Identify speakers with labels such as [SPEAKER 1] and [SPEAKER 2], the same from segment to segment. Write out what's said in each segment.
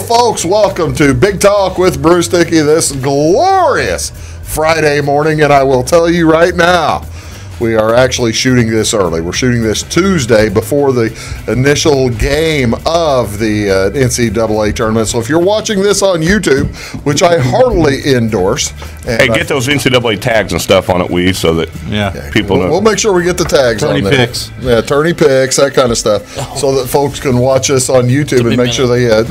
[SPEAKER 1] folks, welcome to Big Talk with Bruce Dickey this glorious Friday morning, and I will tell you right now, we are actually shooting this early. We're shooting this Tuesday before the initial game of the NCAA tournament. So if you're watching this on YouTube, which I heartily endorse.
[SPEAKER 2] Hey, get those NCAA tags and stuff on it, so that people know.
[SPEAKER 1] We'll make sure we get the tags on there.
[SPEAKER 3] Picks.
[SPEAKER 1] Yeah, tourney picks, that kind of stuff, so that folks can watch us on YouTube and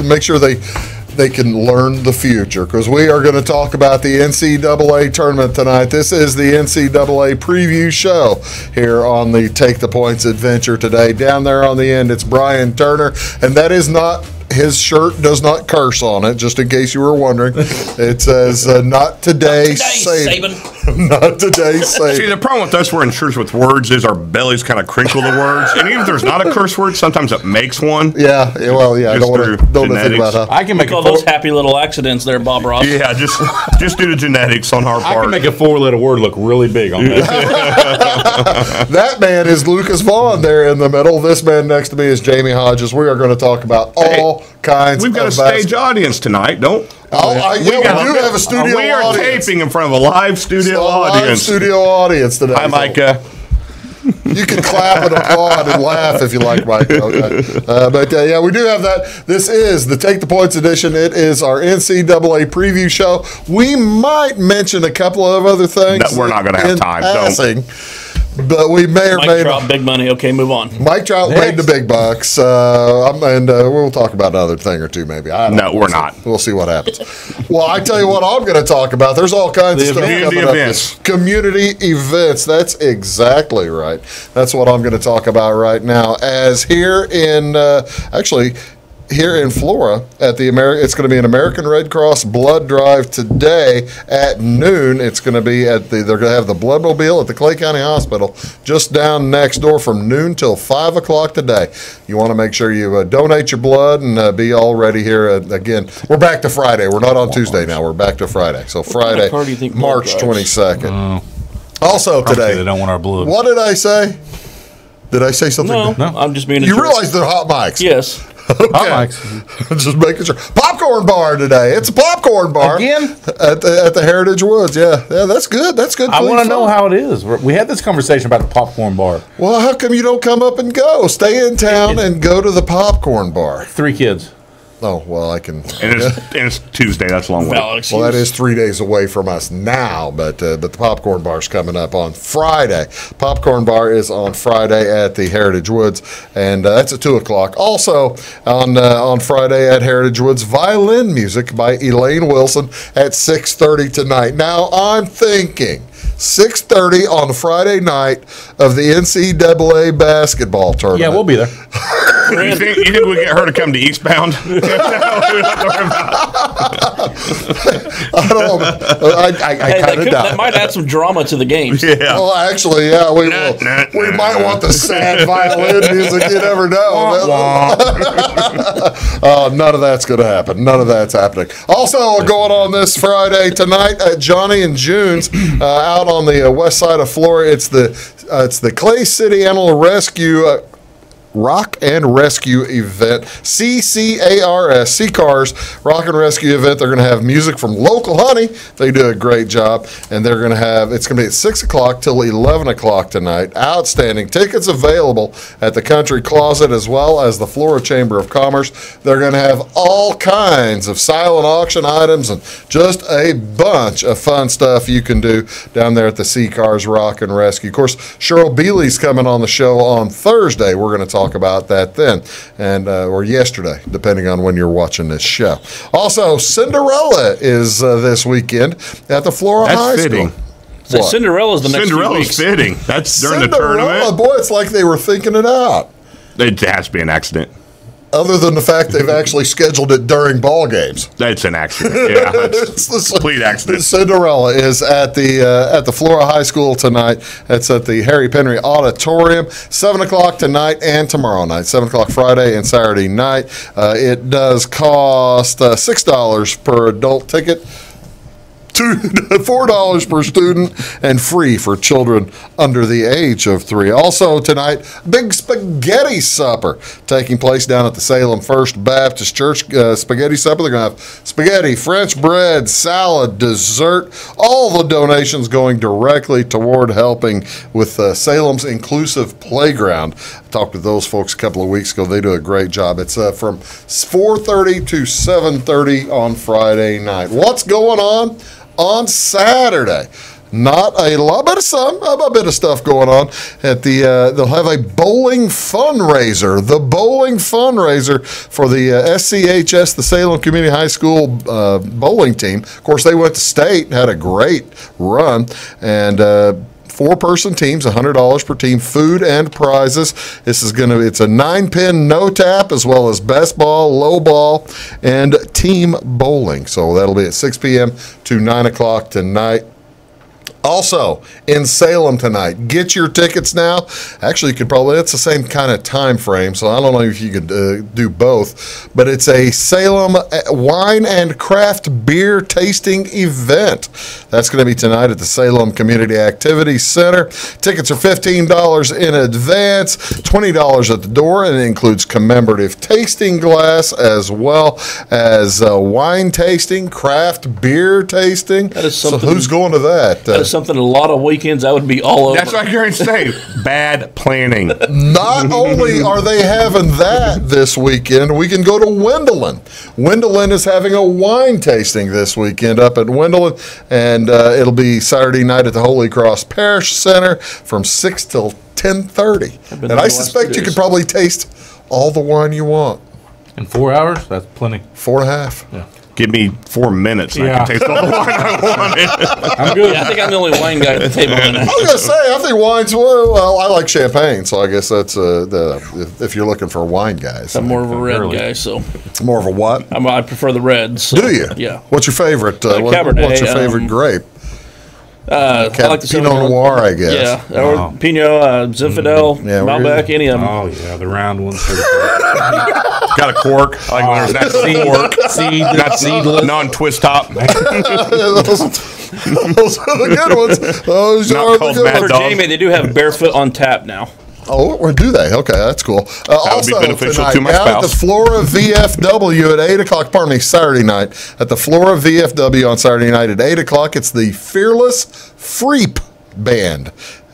[SPEAKER 1] make sure they can learn the future, because we are going to talk about the NCAA tournament tonight. This is the NCAA preview show here on the Take the Points adventure today. Down there on the end, it's Brian Turner, and that is not, his shirt does not curse on it, just in case you were wondering. It says, not today, Saban. Not today, Saban.
[SPEAKER 2] See, the problem with us wearing shirts with words is our bellies kind of crinkle the words. And even if there's not a curse word, sometimes it makes one.
[SPEAKER 1] Yeah, well, yeah, I don't want to think about how.
[SPEAKER 3] I can make
[SPEAKER 4] those happy little accidents there, Bob Ross.
[SPEAKER 2] Yeah, just due to genetics on our part.
[SPEAKER 3] I can make a four-letter word look really big on that.
[SPEAKER 1] That man is Lucas Vaughan there in the middle. This man next to me is Jamey Hodges. We are going to talk about all kinds of
[SPEAKER 2] We've got a stage audience tonight, don't we?
[SPEAKER 1] We do have a studio audience.
[SPEAKER 2] We are taping in front of a live studio audience.
[SPEAKER 1] Live studio audience today.
[SPEAKER 2] Hi, Micah.
[SPEAKER 1] You can clap and applaud and laugh if you like, Mike. Okay. But we do have that. This is the Take the Points edition. It is our NCAA preview show. We might mention a couple of other things.
[SPEAKER 2] No, we're not going to have time.
[SPEAKER 1] Passing. But we may or may
[SPEAKER 4] not. Big money. Okay, move on.
[SPEAKER 1] Mike Trout made the big bucks, and we'll talk about another thing or two maybe.
[SPEAKER 2] We're not.
[SPEAKER 1] We'll see what happens. Well, I tell you what I'm going to talk about. There's all kinds of stuff coming up. Community events. That's exactly right. That's what I'm going to talk about right now. As here in here in Flora at the it's going to be an American Red Cross blood drive today at noon. It's going to be they're going to have the bloodmobile at the Clay County Hospital just down next door from noon till 5 o'clock today. You want to make sure you donate your blood and be all ready here. Again, we're back to Friday. We're not on Tuesday now. We're back to Friday. So Friday, March 22nd. Also today,
[SPEAKER 3] they don't want our blood.
[SPEAKER 1] What did I say? Did I say something?
[SPEAKER 4] No. I'm just being.
[SPEAKER 1] You realize they're hot mics?
[SPEAKER 4] Yes.
[SPEAKER 1] Okay. Just making sure. Popcorn bar today. It's a popcorn bar
[SPEAKER 3] again
[SPEAKER 1] at the Heritage Woods. Yeah, that's good. That's good.
[SPEAKER 3] I want to know how it is. We had this conversation about the popcorn bar.
[SPEAKER 1] Well, how come you don't come up and go? Stay in town and go to the popcorn bar.
[SPEAKER 3] 3 kids.
[SPEAKER 1] Oh, well, I can.
[SPEAKER 2] And it's Tuesday. That's a long way.
[SPEAKER 1] Well, that is 3 days away from us now, but the popcorn bar's coming up on Friday. Popcorn bar is on Friday at the Heritage Woods, and that's at 2 o'clock. Also, on Friday at Heritage Woods, violin music by Elaine Wilson at 6:30 tonight. Now, I'm thinking 6:30 on Friday night of the NCAA basketball tournament.
[SPEAKER 3] Yeah, we'll be there.
[SPEAKER 2] You think we get her to come to Eastbound?
[SPEAKER 1] I don't know. I kind of doubt.
[SPEAKER 4] That might add some drama to the games.
[SPEAKER 2] Yeah.
[SPEAKER 1] Well, actually, yeah, we will. We might want the sad violin music. You never know. None of that's going to happen. None of that's happening. Also, going on this Friday tonight at Johnny and June's out on the west side of Florida. It's the Clay City Animal Rescue. Rock and Rescue event, CCARS Rock and Rescue event. They're going to have music from Local Honey. They do a great job, and they're going to have. It's going to be at 6 o'clock till 11 o'clock tonight. Outstanding tickets available at the Country Closet as well as the Florida Chamber of Commerce. They're going to have all kinds of silent auction items and just a bunch of fun stuff you can do down there at the CCARS Rock and Rescue. Of course, Cheryl Beeley's coming on the show on Thursday. We're going to talk about that then, and or yesterday, depending on when you're watching this show. Also, Cinderella is this weekend at the Florida High School.
[SPEAKER 4] So Cinderella's the next few weeks.
[SPEAKER 2] Fitting. That's during the tournament.
[SPEAKER 1] Boy, it's like they were thinking it out.
[SPEAKER 2] It has to be an accident.
[SPEAKER 1] Other than the fact they've actually scheduled it during ball games.
[SPEAKER 2] That's an accident. Yeah, it's a complete accident.
[SPEAKER 1] Cinderella is at the Flora High School tonight. That's at the Harry Penry Auditorium, 7 o'clock tonight and tomorrow night, 7 o'clock Friday and Saturday night. It does cost $6 per adult ticket. $4 per student, and free for children under the age of 3. Also tonight, big spaghetti supper taking place down at the Salem First Baptist Church. Spaghetti supper. They're going to have spaghetti, French bread, salad, dessert. All the donations going directly toward helping with Salem's inclusive playground. I talked with those folks a couple of weeks ago. They do a great job. It's from 4:30 to 7:30 on Friday night. What's going on Saturday? Not a lot, but a bit of stuff going on at the. They'll have a bowling fundraiser. The bowling fundraiser for the SCHS, the Salem Community High School bowling team. Of course, they went to state, had a great run, and 4-person teams, $100 per team, food and prizes. It's a 9-pin no tap, as well as best ball, low ball, and team bowling. So that'll be at 6 p.m. to 9 o'clock tonight. Also, in Salem tonight, get your tickets now. Actually, you could probably, it's the same kind of time frame, so I don't know if you could do both, but it's a Salem wine and craft beer tasting event. That's going to be tonight at the Salem Community Activity Center. Tickets are $15 in advance, $20 at the door, and it includes commemorative tasting glass as well as wine tasting, craft beer tasting.
[SPEAKER 4] That is something.
[SPEAKER 1] So who's going to that?
[SPEAKER 4] That is something a lot of weekends I would be all over.
[SPEAKER 2] That's what you're going to say. Bad planning.
[SPEAKER 1] Not only are they having that this weekend, we can go to Wendelin. Wendelin is having a wine tasting this weekend up at Wendelin, and it'll be Saturday night at the Holy Cross Parish Center from 6 till 10:30. And I suspect you could probably taste all the wine you want.
[SPEAKER 3] In 4 hours? That's plenty.
[SPEAKER 1] 4.5.
[SPEAKER 3] Yeah.
[SPEAKER 2] Give me 4 minutes and I can taste all the wine I wanted.
[SPEAKER 3] I'm good.
[SPEAKER 4] Yeah, I think I'm the only wine guy at the table.
[SPEAKER 1] I was going to say, I think wine's, well, I like champagne, so I guess that's if you're looking for wine guys.
[SPEAKER 4] I'm more of a red guy, so.
[SPEAKER 1] More of a what?
[SPEAKER 4] I prefer the reds. So,
[SPEAKER 1] Do you?
[SPEAKER 4] Yeah.
[SPEAKER 1] What's your favorite?
[SPEAKER 4] Cabernet.
[SPEAKER 1] What's your favorite grape?
[SPEAKER 4] I like the
[SPEAKER 1] Pinot Noir, I guess.
[SPEAKER 4] Yeah, or Pinot, Zinfandel, Malbec, any of them.
[SPEAKER 3] Oh, yeah, the round ones.
[SPEAKER 2] Got a cork. I like when there's that cork. Not seedless. Non-twist top.
[SPEAKER 1] Those are the good ones. Those
[SPEAKER 2] Not
[SPEAKER 1] are the
[SPEAKER 2] called
[SPEAKER 1] good
[SPEAKER 2] Mad
[SPEAKER 1] ones.
[SPEAKER 2] Dog.
[SPEAKER 4] Jamey, they do have barefoot on tap now.
[SPEAKER 1] Oh, or do they? Okay, that's cool.
[SPEAKER 2] That would
[SPEAKER 1] Also
[SPEAKER 2] be beneficial
[SPEAKER 1] tonight,
[SPEAKER 2] to my
[SPEAKER 1] down at the
[SPEAKER 2] spouse.
[SPEAKER 1] Flora VFW at 8 o'clock, Saturday night. At the Flora VFW on Saturday night at 8 o'clock, it's the Fearless Freep Band.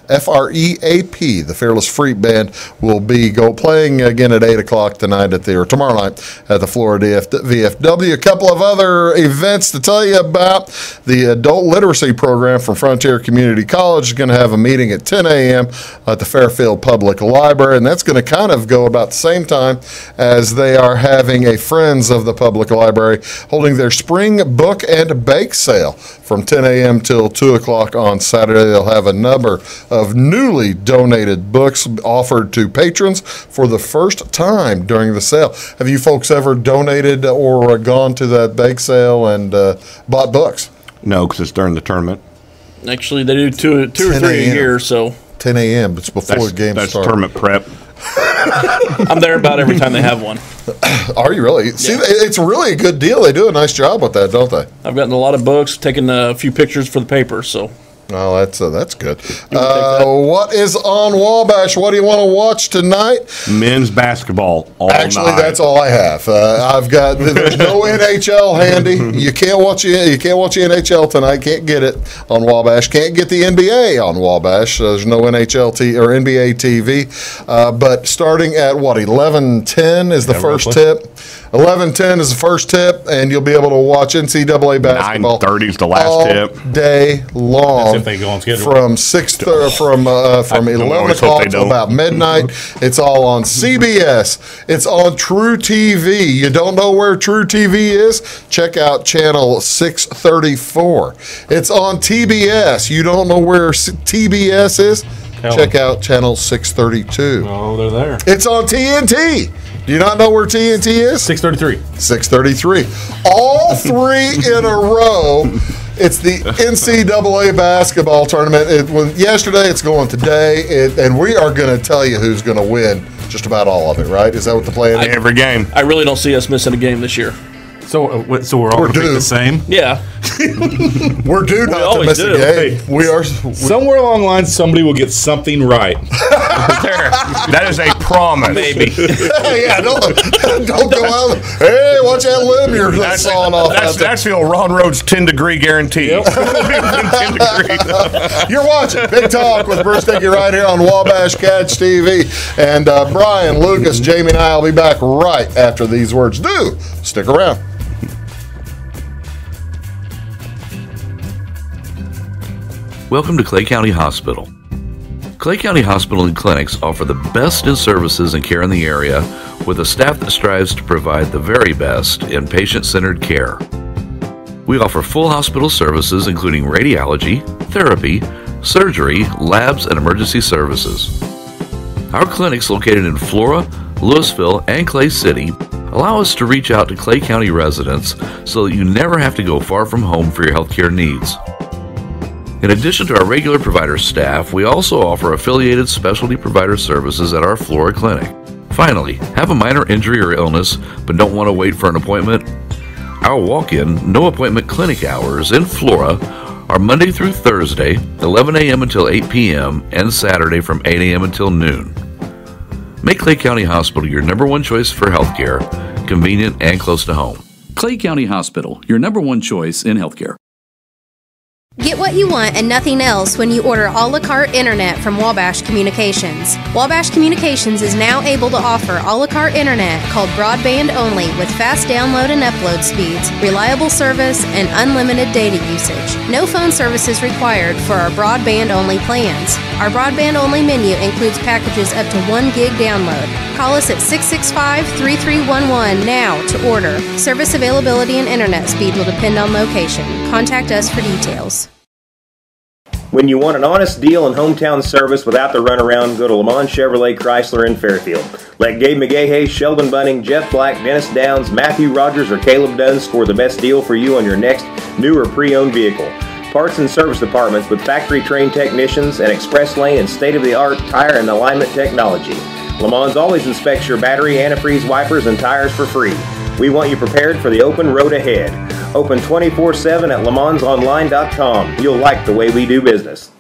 [SPEAKER 1] F-R-E-A-P, the Fearless Freep Band, will be playing again at 8 o'clock tonight tomorrow night at the Florida VFW. A couple of other events to tell you about. The Adult Literacy Program from Frontier Community College is going to have a meeting at 10 a.m. at the Fairfield Public Library, and that's going to kind of go about the same time as they are having a Friends of the Public Library holding their spring book and bake sale from 10 a.m. till 2 o'clock on Saturday. They'll have a number of newly donated books offered to patrons for the first time during the sale. Have you folks ever donated or gone to that bake sale and bought books?
[SPEAKER 2] No, because it's during the tournament.
[SPEAKER 4] Actually, they do two or
[SPEAKER 1] 10
[SPEAKER 4] three a
[SPEAKER 1] a.m.
[SPEAKER 4] year, so
[SPEAKER 1] 10 a.m. It's before the game
[SPEAKER 2] That's
[SPEAKER 1] starts.
[SPEAKER 2] tournament prep.
[SPEAKER 4] I'm there about every time they have one.
[SPEAKER 1] Are you really? See, it's really a good deal. They do a nice job with that, don't they?
[SPEAKER 4] I've gotten a lot of books, taken a few pictures for the paper, so.
[SPEAKER 1] Oh, that's good. What is on Wabash? What do you want to watch tonight?
[SPEAKER 2] Men's basketball all
[SPEAKER 1] Actually,
[SPEAKER 2] night.
[SPEAKER 1] that's all I have. There's no NHL handy. You can't watch the NHL tonight. Can't get it on Wabash. Can't get the NBA on Wabash. There's no NHL or NBA TV. But starting at 11:10 is the first tip. 11:10 is the first tip, and you'll be able to watch NCAA basketball.
[SPEAKER 2] 9:30 is the last
[SPEAKER 1] all
[SPEAKER 2] tip.
[SPEAKER 1] Day long.
[SPEAKER 3] That's if they go on schedule.
[SPEAKER 1] From 11
[SPEAKER 2] always hope
[SPEAKER 1] o'clock
[SPEAKER 2] they
[SPEAKER 1] to
[SPEAKER 2] don't.
[SPEAKER 1] about midnight. It's all on CBS. It's on True TV. You don't know where True TV is? Check out channel 634. It's on TBS. You don't know where TBS is? Check out channel 632.
[SPEAKER 3] Oh, they're there.
[SPEAKER 1] It's on TNT. Do you not know where TNT is?
[SPEAKER 3] 633.
[SPEAKER 1] 633. All three in a row. It's the NCAA basketball tournament. It went yesterday. It's going today. And we are going to tell you who's going to win just about all of it, right? Is that what the plan is?
[SPEAKER 2] Every game.
[SPEAKER 4] I really don't see us missing a game this year.
[SPEAKER 3] So we're all going to pick the same?
[SPEAKER 4] Yeah.
[SPEAKER 1] We're due not to miss a game.
[SPEAKER 3] Hey,
[SPEAKER 1] we are.
[SPEAKER 3] Somewhere along the line, somebody will get something right.
[SPEAKER 2] That is a promise.
[SPEAKER 4] Maybe.
[SPEAKER 1] Yeah, don't go out. Hey, watch that limb you're sawing off.
[SPEAKER 2] That's the old Ron Rhodes 10-degree guarantee.
[SPEAKER 1] Yep. 10 degrees. You're watching Big Talk with Bruce Dickey right here on Wabash Catch TV. And Brian, Lucas, Jamie, and I will be back right after these words. Do stick around.
[SPEAKER 5] Welcome to Clay County Hospital. Clay County Hospital and Clinics offer the best in services and care in the area with a staff that strives to provide the very best in patient-centered care. We offer full hospital services including radiology, therapy, surgery, labs, and emergency services. Our clinics located in Flora, Louisville, and Clay City allow us to reach out to Clay County residents so that you never have to go far from home for your healthcare needs. In addition to our regular provider staff, we also offer affiliated specialty provider services at our Flora clinic. Finally, have a minor injury or illness but don't want to wait for an appointment? Our walk-in, no-appointment clinic hours in Flora are Monday through Thursday, 11 a.m. until 8 p.m., and Saturday from 8 a.m. until noon. Make Clay County Hospital your number one choice for healthcare, convenient and close to home.
[SPEAKER 6] Clay County Hospital, your number one choice in healthcare.
[SPEAKER 7] Get what you want and nothing else when you order a la carte internet from Wabash Communications. Wabash Communications is now able to offer a la carte internet called broadband only with fast download and upload speeds, reliable service, and unlimited data usage. No phone service is required for our broadband only plans. Our broadband only menu includes packages up to 1 gig download. Call us at 665-3311 now to order. Service availability and internet speed will depend on location. Contact us for details.
[SPEAKER 8] When you want an honest deal and hometown service without the runaround, go to Lamont Chevrolet Chrysler in Fairfield. Let Gabe McGahey, Sheldon Bunning, Jeff Black, Dennis Downs, Matthew Rogers, or Caleb Dunn score the best deal for you on your next new or pre-owned vehicle. Parts and service departments with factory-trained technicians and express lane and state-of-the-art tire and alignment technology. Lamont always inspects your battery, antifreeze, wipers, and tires for free. We want you prepared for the open road ahead. Open 24/7 at LeMansOnline.com. You'll like the way we do business.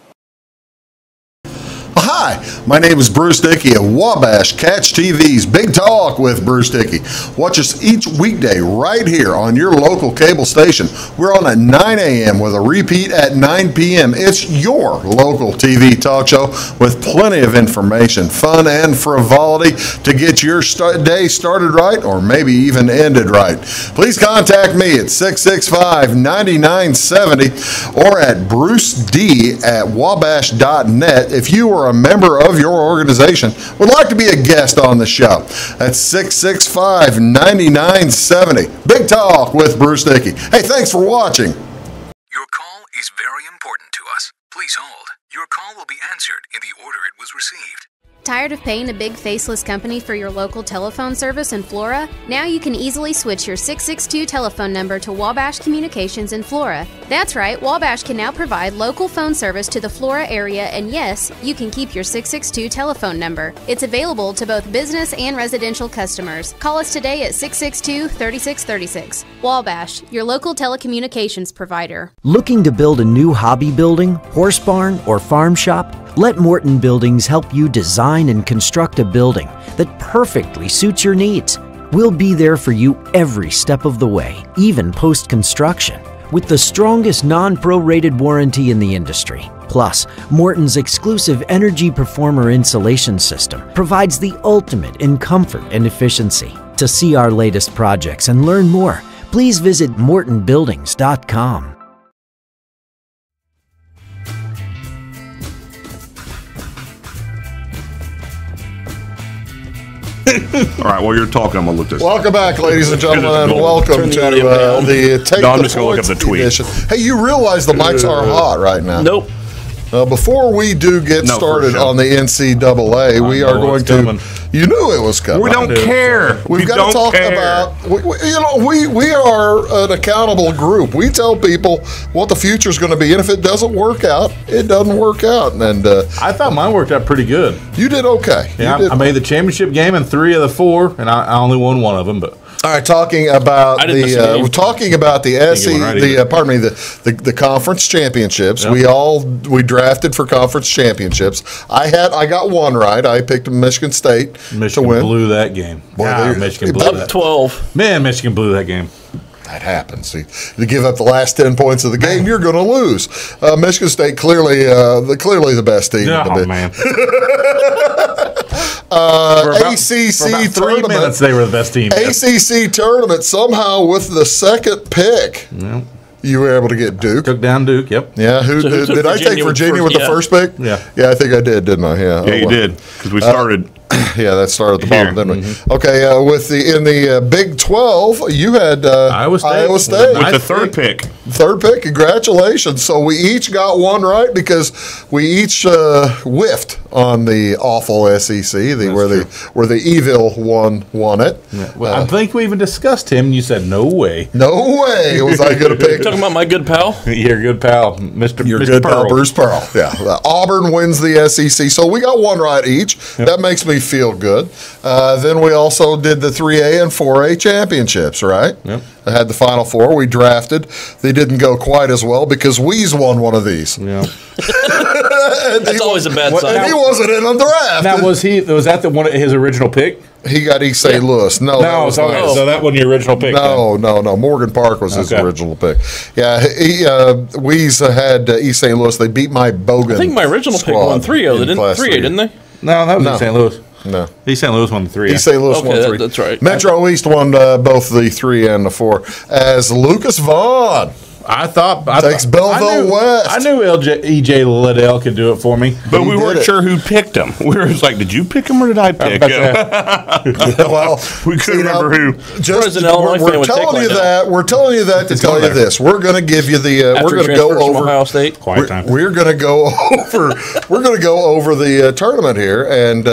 [SPEAKER 1] Hi, my name is Bruce Dickey of Wabash Catch TV's Big Talk with Bruce Dickey. Watch us each weekday right here on your local cable station. We're on at 9 a.m. with a repeat at 9 p.m. It's your local TV talk show with plenty of information, fun, and frivolity to get your day started right or maybe even ended right. Please contact me at 665-9970 or at bruced@wabash.net if you are a member of your organization would like to be a guest on the show. That's 665-9970. Big Talk with Bruce Dickey. Hey, thanks for watching.
[SPEAKER 9] Your call is very important to us. Please hold. Your call will be answered in the order it was received.
[SPEAKER 7] Tired of paying a big faceless company for your local telephone service in Flora? Now you can easily switch your 662 telephone number to Wabash Communications in Flora. That's right, Wabash can now provide local phone service to the Flora area, and yes, you can keep your 662 telephone number. It's available to both business and residential customers. Call us today at 662-3636. Wabash, your local telecommunications provider.
[SPEAKER 10] Looking to build a new hobby building, horse barn, or farm shop? Let Morton Buildings help you design and construct a building that perfectly suits your needs. We'll be there for you every step of the way, even post-construction, with the strongest non-prorated warranty in the industry. Plus, Morton's exclusive Energy Performer insulation system provides the ultimate in comfort and efficiency. To see our latest projects and learn more, please visit mortonbuildings.com.
[SPEAKER 2] All right, while you're talking, I'm going to look this up.
[SPEAKER 1] Welcome back, ladies and gentlemen, and welcome to the Take
[SPEAKER 2] No, I'm
[SPEAKER 1] the
[SPEAKER 2] just gonna look up the tweet.
[SPEAKER 1] Edition. Hey, you realize the mics are hot right now?
[SPEAKER 4] Nope.
[SPEAKER 1] Before we do get started on the NCAA, we are going to. You knew it was coming.
[SPEAKER 2] We don't care.
[SPEAKER 1] We've got to talk about. We are an accountable group. We tell people what the future is going to be, and if it doesn't work out, it doesn't work out. And
[SPEAKER 3] I thought mine worked out pretty good.
[SPEAKER 1] You did okay.
[SPEAKER 3] Yeah, I made the championship game in 3 of the 4, and I only won one of them. But
[SPEAKER 1] All right, talking about the conference championships. We drafted for conference championships. I got one right. I picked Michigan State to win.
[SPEAKER 3] Michigan blew that game. Michigan blew that.
[SPEAKER 4] 12.
[SPEAKER 3] Man, Michigan blew that game.
[SPEAKER 1] That happens. See, you give up the last 10 points of the game, you're going to lose. Michigan State clearly the best team.
[SPEAKER 3] Man.
[SPEAKER 1] ACC
[SPEAKER 3] for 3 minutes, they were the best team.
[SPEAKER 1] ACC tournament, somehow with the second pick, you were able to get Duke.
[SPEAKER 3] Took down Duke, yep.
[SPEAKER 1] Yeah, did I take Virginia with the first pick?
[SPEAKER 3] Yeah.
[SPEAKER 1] Yeah, I think I did, didn't I? Yeah,
[SPEAKER 2] you did, because we started.
[SPEAKER 1] Yeah, that started at the bottom, didn't we?
[SPEAKER 3] Mm-hmm.
[SPEAKER 1] Okay, in the Big 12, you had Iowa State
[SPEAKER 2] with the third pick.
[SPEAKER 1] Third pick, congratulations. So we each got one right because we each whiffed on the awful SEC, where the evil one won it.
[SPEAKER 3] Yeah. Well, I think we even discussed him, and you said, no way.
[SPEAKER 1] No way was I going to pick.
[SPEAKER 4] You're talking about my good pal?
[SPEAKER 3] Your good pal, Mr.
[SPEAKER 1] Good
[SPEAKER 3] Pearl.
[SPEAKER 1] pal, Bruce Pearl. Yeah. Auburn wins the SEC. So we got one right each. Yep. That makes me feel good. Then we also did the 3A and 4A championships, right?
[SPEAKER 3] Yep.
[SPEAKER 1] I had the Final Four. We drafted. They didn't go quite as well because Weeze won one of these.
[SPEAKER 3] Yeah.
[SPEAKER 4] That's always a bad sign.
[SPEAKER 1] And he wasn't in on the draft.
[SPEAKER 3] Now, was that his original pick?
[SPEAKER 1] He got East St. Louis. So
[SPEAKER 3] that wasn't your original pick.
[SPEAKER 1] No. Morgan Park was his original pick. Yeah, Weeze had East St. Louis. They beat my Bogan.
[SPEAKER 4] I think my original pick won 3-0. Didn't they?
[SPEAKER 3] No, that was East St. Louis.
[SPEAKER 1] No.
[SPEAKER 3] East St. Louis won the 3.
[SPEAKER 1] East St. Louis won 3.
[SPEAKER 4] That's right.
[SPEAKER 1] Metro East won both the 3 and the 4. As Lucas Vaughan takes Belleville West.
[SPEAKER 3] I knew E.J. Liddell could do it for me.
[SPEAKER 2] But we weren't sure who picked him. We were just like, did you pick him or did I pick him?
[SPEAKER 1] Well,
[SPEAKER 2] we couldn't remember who.
[SPEAKER 1] We're telling you that to tell you this. We're going to give you the. We're going to go over
[SPEAKER 4] Ohio State.
[SPEAKER 1] We're going to go over. We're going to go over the tournament here and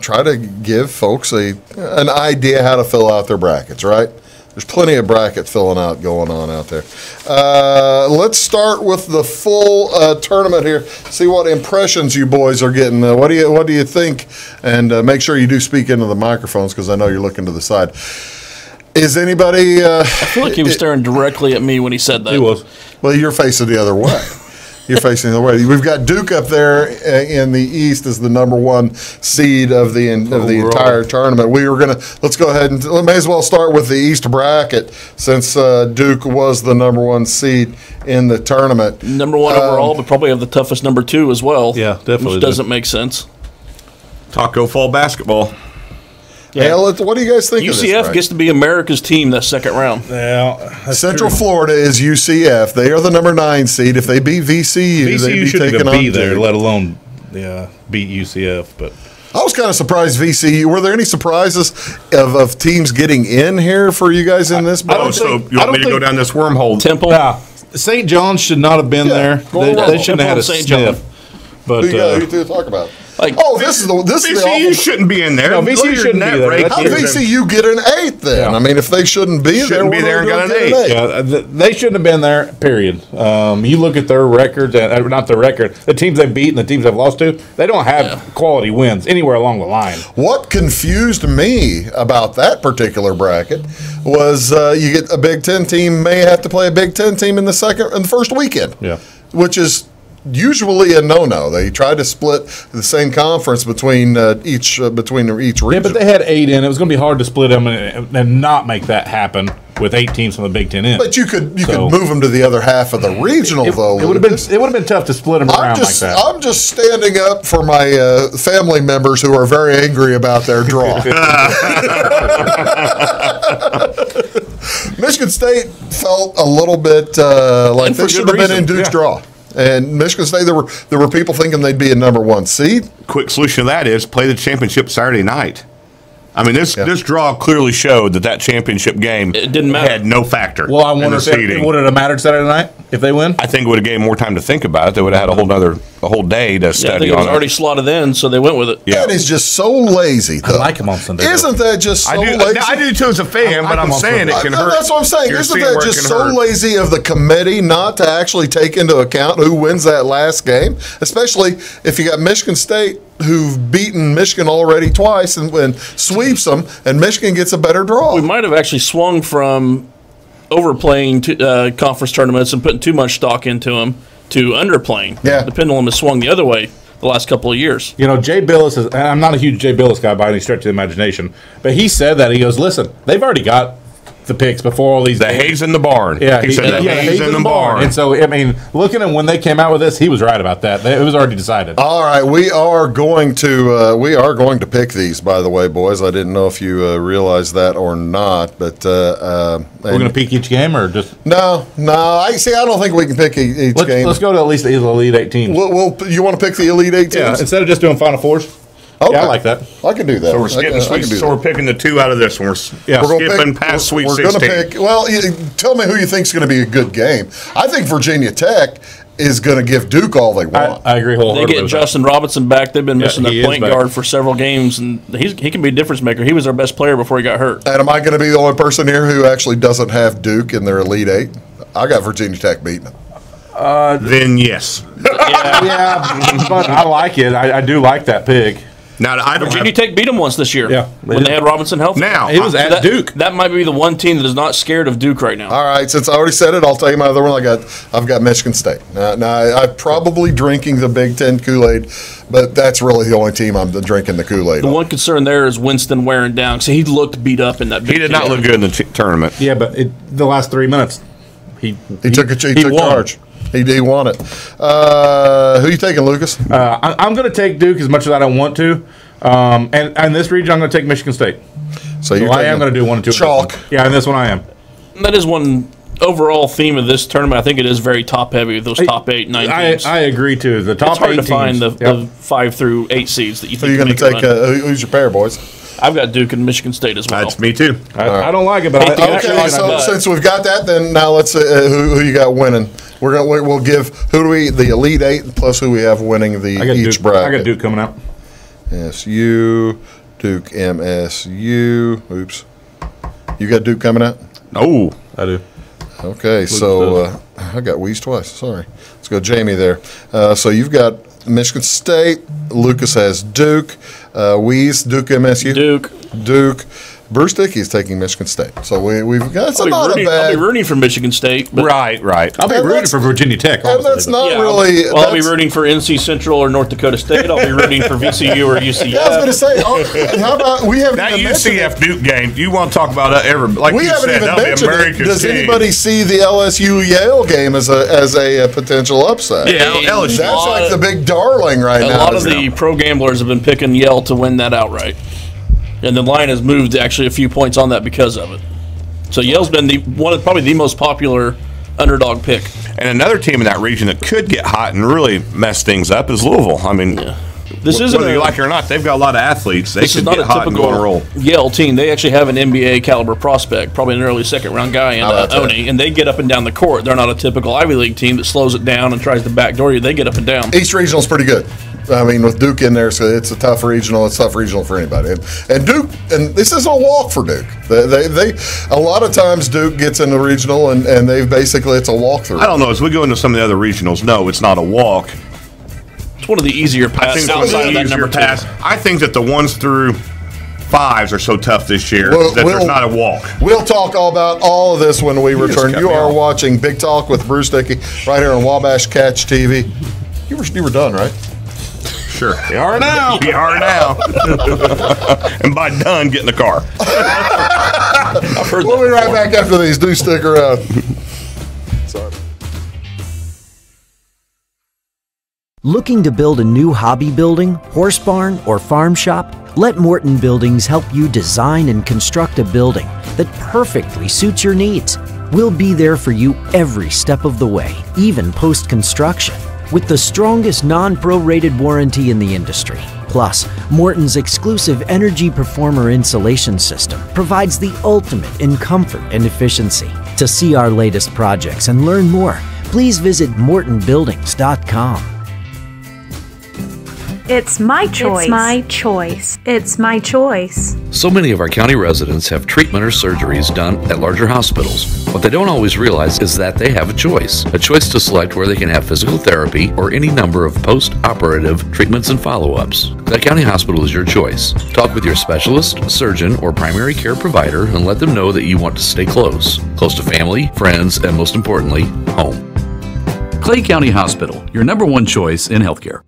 [SPEAKER 1] try to give folks an idea how to fill out their brackets. Right. There's plenty of bracket filling out going on out there. Let's start with the full tournament here. See what impressions you boys are getting. What do you think? And make sure you do speak into the microphones because I know you're looking to the side. Is anybody?
[SPEAKER 4] I feel like he was staring directly at me when he said that.
[SPEAKER 3] He was.
[SPEAKER 1] Well, you're facing the other way. You're facing the other way. We've got Duke up there in the East as the number 1 seed of the entire tournament. Let's go ahead and may as well start with the East bracket since Duke was the number 1 seed in the tournament.
[SPEAKER 4] Number 1 overall, but probably have the toughest number 2 as well.
[SPEAKER 3] Yeah, definitely.
[SPEAKER 4] Which doesn't make sense.
[SPEAKER 2] Taco Fall basketball.
[SPEAKER 1] Yeah. What do you guys think of this?
[SPEAKER 4] UCF gets to be America's team that second round.
[SPEAKER 3] Yeah,
[SPEAKER 1] Central Florida is UCF. They are the number 9 seed. If they beat VCU, they'd be
[SPEAKER 3] shouldn't
[SPEAKER 1] taking
[SPEAKER 3] even be
[SPEAKER 1] on
[SPEAKER 3] there,
[SPEAKER 1] Duke.
[SPEAKER 3] let alone beat UCF. But
[SPEAKER 1] I was kind of surprised VCU. Were there any surprises of teams getting in here for you guys in this?
[SPEAKER 2] So you want me to go down this wormhole?
[SPEAKER 4] Temple.
[SPEAKER 3] St. John's should not have been there. They shouldn't have had a sniff. But
[SPEAKER 1] who you talk about? This is
[SPEAKER 2] VCU shouldn't be in there.
[SPEAKER 3] No, VCU shouldn't be there.
[SPEAKER 1] How did VCU get an 8 then? Yeah. I mean, if they shouldn't be there and got an 8.
[SPEAKER 3] Yeah, they shouldn't have been there, period. You look at their records, not their record, the teams they've beaten, the teams they've lost to, they don't have quality wins anywhere along the line.
[SPEAKER 1] What confused me about that particular bracket was you get a Big Ten team may have to play a Big Ten team in the first weekend.
[SPEAKER 3] Yeah.
[SPEAKER 1] Which is usually a no-no. They try to split the same conference between each region.
[SPEAKER 3] Yeah, but they had 8 in. It was going to be hard to split them and not make that happen with 8 teams from the Big Ten in.
[SPEAKER 1] But you could move them to the other half of the regional, though.
[SPEAKER 3] It would have been tough to split them around like that.
[SPEAKER 1] I'm just standing up for my family members who are very angry about their draw. Michigan State felt a little bit like they should have been in Duke's draw. And Michigan State, there were people thinking they'd be a number 1 seed.
[SPEAKER 2] Quick solution to that is play the championship Saturday night. I mean, this draw clearly showed that championship game
[SPEAKER 4] it didn't matter.
[SPEAKER 2] Had no factor.
[SPEAKER 3] Well, I wonder if would it have mattered Saturday night? if they win?
[SPEAKER 2] I think it would have gave more time to think about it. They would have had a whole day to study
[SPEAKER 4] I think it
[SPEAKER 2] on
[SPEAKER 4] was
[SPEAKER 2] it.
[SPEAKER 4] already slotted in, so they went with it.
[SPEAKER 2] Yeah.
[SPEAKER 1] That is just so lazy, though.
[SPEAKER 3] I like him on Sunday.
[SPEAKER 1] Isn't that just so lazy?
[SPEAKER 2] I do too as a fan, but I'm saying it can hurt.
[SPEAKER 1] That's what I'm saying.
[SPEAKER 2] You're
[SPEAKER 1] Isn't
[SPEAKER 2] seeing
[SPEAKER 1] that
[SPEAKER 2] where it
[SPEAKER 1] just
[SPEAKER 2] can
[SPEAKER 1] so
[SPEAKER 2] hurt.
[SPEAKER 1] lazy of the committee not to actually take into account who wins that last game? Especially if you got Michigan State, who've beaten Michigan already twice and sweeps them, and Michigan gets a better draw.
[SPEAKER 4] We might have actually swung from overplaying conference tournaments and putting too much stock into them to underplaying.
[SPEAKER 1] Yeah.
[SPEAKER 4] The pendulum has swung the other way the last couple of years.
[SPEAKER 3] You know, Jay Billis is, and I'm not a huge Jay Billis guy by any stretch of the imagination, but he said that. He goes, listen, they've already got the picks before all these.
[SPEAKER 2] The hay's in the barn.
[SPEAKER 3] Yeah,
[SPEAKER 2] he said the hay's in the barn.
[SPEAKER 3] And so, I mean, looking at when they came out with this, he was right about that. It was already decided.
[SPEAKER 1] All right, we are going to pick these. By the way, boys, I didn't know if you realized that or not, but
[SPEAKER 3] we're going to pick each game, or just
[SPEAKER 1] no. I don't think we can pick each game.
[SPEAKER 3] Let's go to at least the Elite 8 teams.
[SPEAKER 1] You want to pick the Elite 8 teams?
[SPEAKER 3] Yeah, instead of just doing Final Fours.
[SPEAKER 1] Okay.
[SPEAKER 3] Yeah, I like that.
[SPEAKER 1] I can do that.
[SPEAKER 2] So we're skipping So we're picking the 2 out of this one. We're skipping past Sweet 16.
[SPEAKER 1] We're going to pick. Well, tell me who you think is going to be a good game. I think Virginia Tech is going to give Duke all they want.
[SPEAKER 3] I agree wholeheartedly.
[SPEAKER 4] They get Justin Robinson back. They've been missing their point guard for several games, and he can be a difference maker. He was our best player before he got hurt.
[SPEAKER 1] And am I going to be the only person here who actually doesn't have Duke in their Elite 8? I got Virginia Tech beating them.
[SPEAKER 2] Then yes.
[SPEAKER 3] Yeah, but I like it. I do like that pick.
[SPEAKER 2] Now,
[SPEAKER 4] Virginia Tech beat them once this year.
[SPEAKER 3] Yeah,
[SPEAKER 4] when they had Robinson healthy.
[SPEAKER 2] Now,
[SPEAKER 3] it was at Duke.
[SPEAKER 4] That might be the one team that is not scared of Duke right now.
[SPEAKER 1] All right, since I already said it, I'll tell you my other one. I've got Michigan State. Now I'm probably drinking the Big Ten Kool-Aid, but that's really the only team I'm drinking the Kool-Aid.
[SPEAKER 4] The one concern there is Winston wearing down. So he looked beat up in that.
[SPEAKER 2] He did not look good in the tournament.
[SPEAKER 3] Yeah, but the last 3 minutes, he
[SPEAKER 1] took charge. He won it. Who you taking, Lucas?
[SPEAKER 3] I'm going to take Duke as much as I don't want to. And in this region, I'm going to take Michigan State.
[SPEAKER 1] So
[SPEAKER 3] I am going to do 1 and 2.
[SPEAKER 1] Chalk.
[SPEAKER 3] Yeah, in this one I am.
[SPEAKER 4] That is one overall theme of this tournament. I think it is very top heavy. Those top 8, 9 teams.
[SPEAKER 3] I agree too. The top 8
[SPEAKER 4] it's hard to
[SPEAKER 3] teams.
[SPEAKER 4] find the 5 through 8 seeds that you.
[SPEAKER 1] So you're going to take who's your pair, boys?
[SPEAKER 4] I've got Duke and Michigan State as well.
[SPEAKER 2] That's me too.
[SPEAKER 3] I don't like it, but
[SPEAKER 1] okay. So since we've got that, then now let's who you got winning. We'll give the Elite 8 plus who we have winning each bracket.
[SPEAKER 3] I got Duke coming out.
[SPEAKER 1] SU, Duke, MSU. Oops. You got Duke coming out?
[SPEAKER 2] No,
[SPEAKER 3] I do.
[SPEAKER 1] Okay, so I got Weeze twice. Sorry. Let's go Jamey there. So you've got Michigan State. Lucas has Duke. Weeze, Duke, MSU. Duke. Bruce Dickey is taking Michigan State. So we've got
[SPEAKER 4] I'll be rooting for Michigan State.
[SPEAKER 2] Right.
[SPEAKER 3] I'll be rooting for Virginia Tech.
[SPEAKER 1] And that's not really.
[SPEAKER 4] I'll be rooting for NC Central or North Dakota State. I'll be rooting for VCU or UCF.
[SPEAKER 1] Yeah, I was going to say, how about we haven't
[SPEAKER 2] that
[SPEAKER 1] even
[SPEAKER 2] UCF Duke game? You want to talk about like
[SPEAKER 1] we
[SPEAKER 2] you
[SPEAKER 1] haven't
[SPEAKER 2] said,
[SPEAKER 1] even mentioned it. Does anybody see the LSU Yale game as a potential upset?
[SPEAKER 2] Yeah, LSU.
[SPEAKER 1] That's like the big darling right now.
[SPEAKER 4] A lot of the pro gamblers have been picking Yale to win that outright. And the line has moved actually a few points on that because of it. So Yale's been probably the most popular underdog pick.
[SPEAKER 2] And another team in that region that could get hot and really mess things up is Louisville. I mean,
[SPEAKER 4] this isn't
[SPEAKER 2] whether you like it or not, they've got a lot of athletes. They could get hot and go on a roll.
[SPEAKER 4] Yale team. They actually have an NBA caliber prospect, probably an early second-round guy in Oni, and they get up and down the court. They're not a typical Ivy League team that slows it down and tries to backdoor you. They get up and down.
[SPEAKER 1] East Regional's pretty good. I mean, with Duke in there, so it's a tough regional. It's tough regional for anybody. And Duke, and this is a walk for Duke. They a lot of times Duke gets in the regional, and it's a walkthrough.
[SPEAKER 2] I don't know. As we go into some of the other regionals, no, it's not a walk.
[SPEAKER 4] It's one of the easier passes outside of that number 2.
[SPEAKER 2] I think that the 1s through 5s are so tough this year that there's not a walk.
[SPEAKER 1] We'll talk all about all of this when we return. You are watching Big Talk with Bruce Dickey right here on Wabash Catch TV. You were done, right?
[SPEAKER 2] Sure. You are now. And by done, get in the car.
[SPEAKER 1] We'll be right back after these. Do stick around. Sorry.
[SPEAKER 10] Looking to build a new hobby building, horse barn, or farm shop? Let Morton Buildings help you design and construct a building that perfectly suits your needs. We'll be there for you every step of the way, even post-construction, with the strongest non-prorated warranty in the industry. Plus, Morton's exclusive Energy Performer insulation system provides the ultimate in comfort and efficiency. To see our latest projects and learn more, please visit mortonbuildings.com.
[SPEAKER 11] It's my choice. It's my choice. It's my choice.
[SPEAKER 5] So many of our county residents have treatment or surgeries done at larger hospitals. What they don't always realize is that they have a choice to select where they can have physical therapy or any number of post-operative treatments and follow-ups. Clay County Hospital is your choice. Talk with your specialist, surgeon, or primary care provider and let them know that you want to stay close to family, friends, and most importantly, home.
[SPEAKER 6] Clay County Hospital, your #1 choice in healthcare.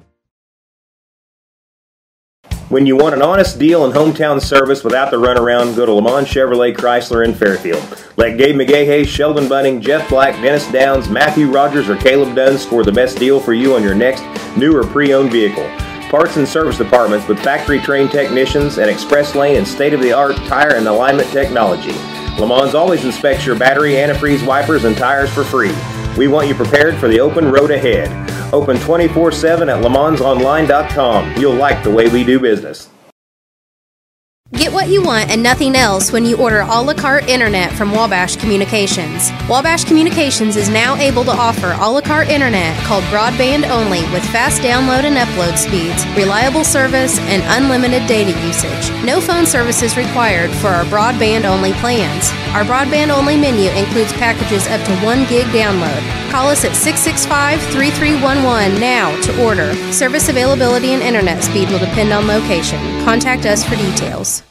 [SPEAKER 8] When you want an honest deal and hometown service without the runaround, go to Le Mans Chevrolet Chrysler in Fairfield. Let Gabe McGahey, Sheldon Bunning, Jeff Black, Dennis Downs, Matthew Rogers, or Caleb Dunn score the best deal for you on your next new or pre-owned vehicle. Parts and service departments with factory-trained technicians and express lane and state-of-the-art tire and alignment technology. Le Mans always inspects your battery, antifreeze, wipers, and tires for free. We want you prepared for the open road ahead. Open 24/7 at lemansonline.com. You'll like the way we do business.
[SPEAKER 7] Get what you want and nothing else when you order a la carte internet from Wabash Communications. Wabash Communications is now able to offer a la carte internet called broadband only with fast download and upload speeds, reliable service, and unlimited data usage. No phone service is required for our broadband only plans. Our broadband only menu includes packages up to 1 gig download. Call us at 665-3311 now to order. Service availability and internet speed will depend on location. Contact us for details.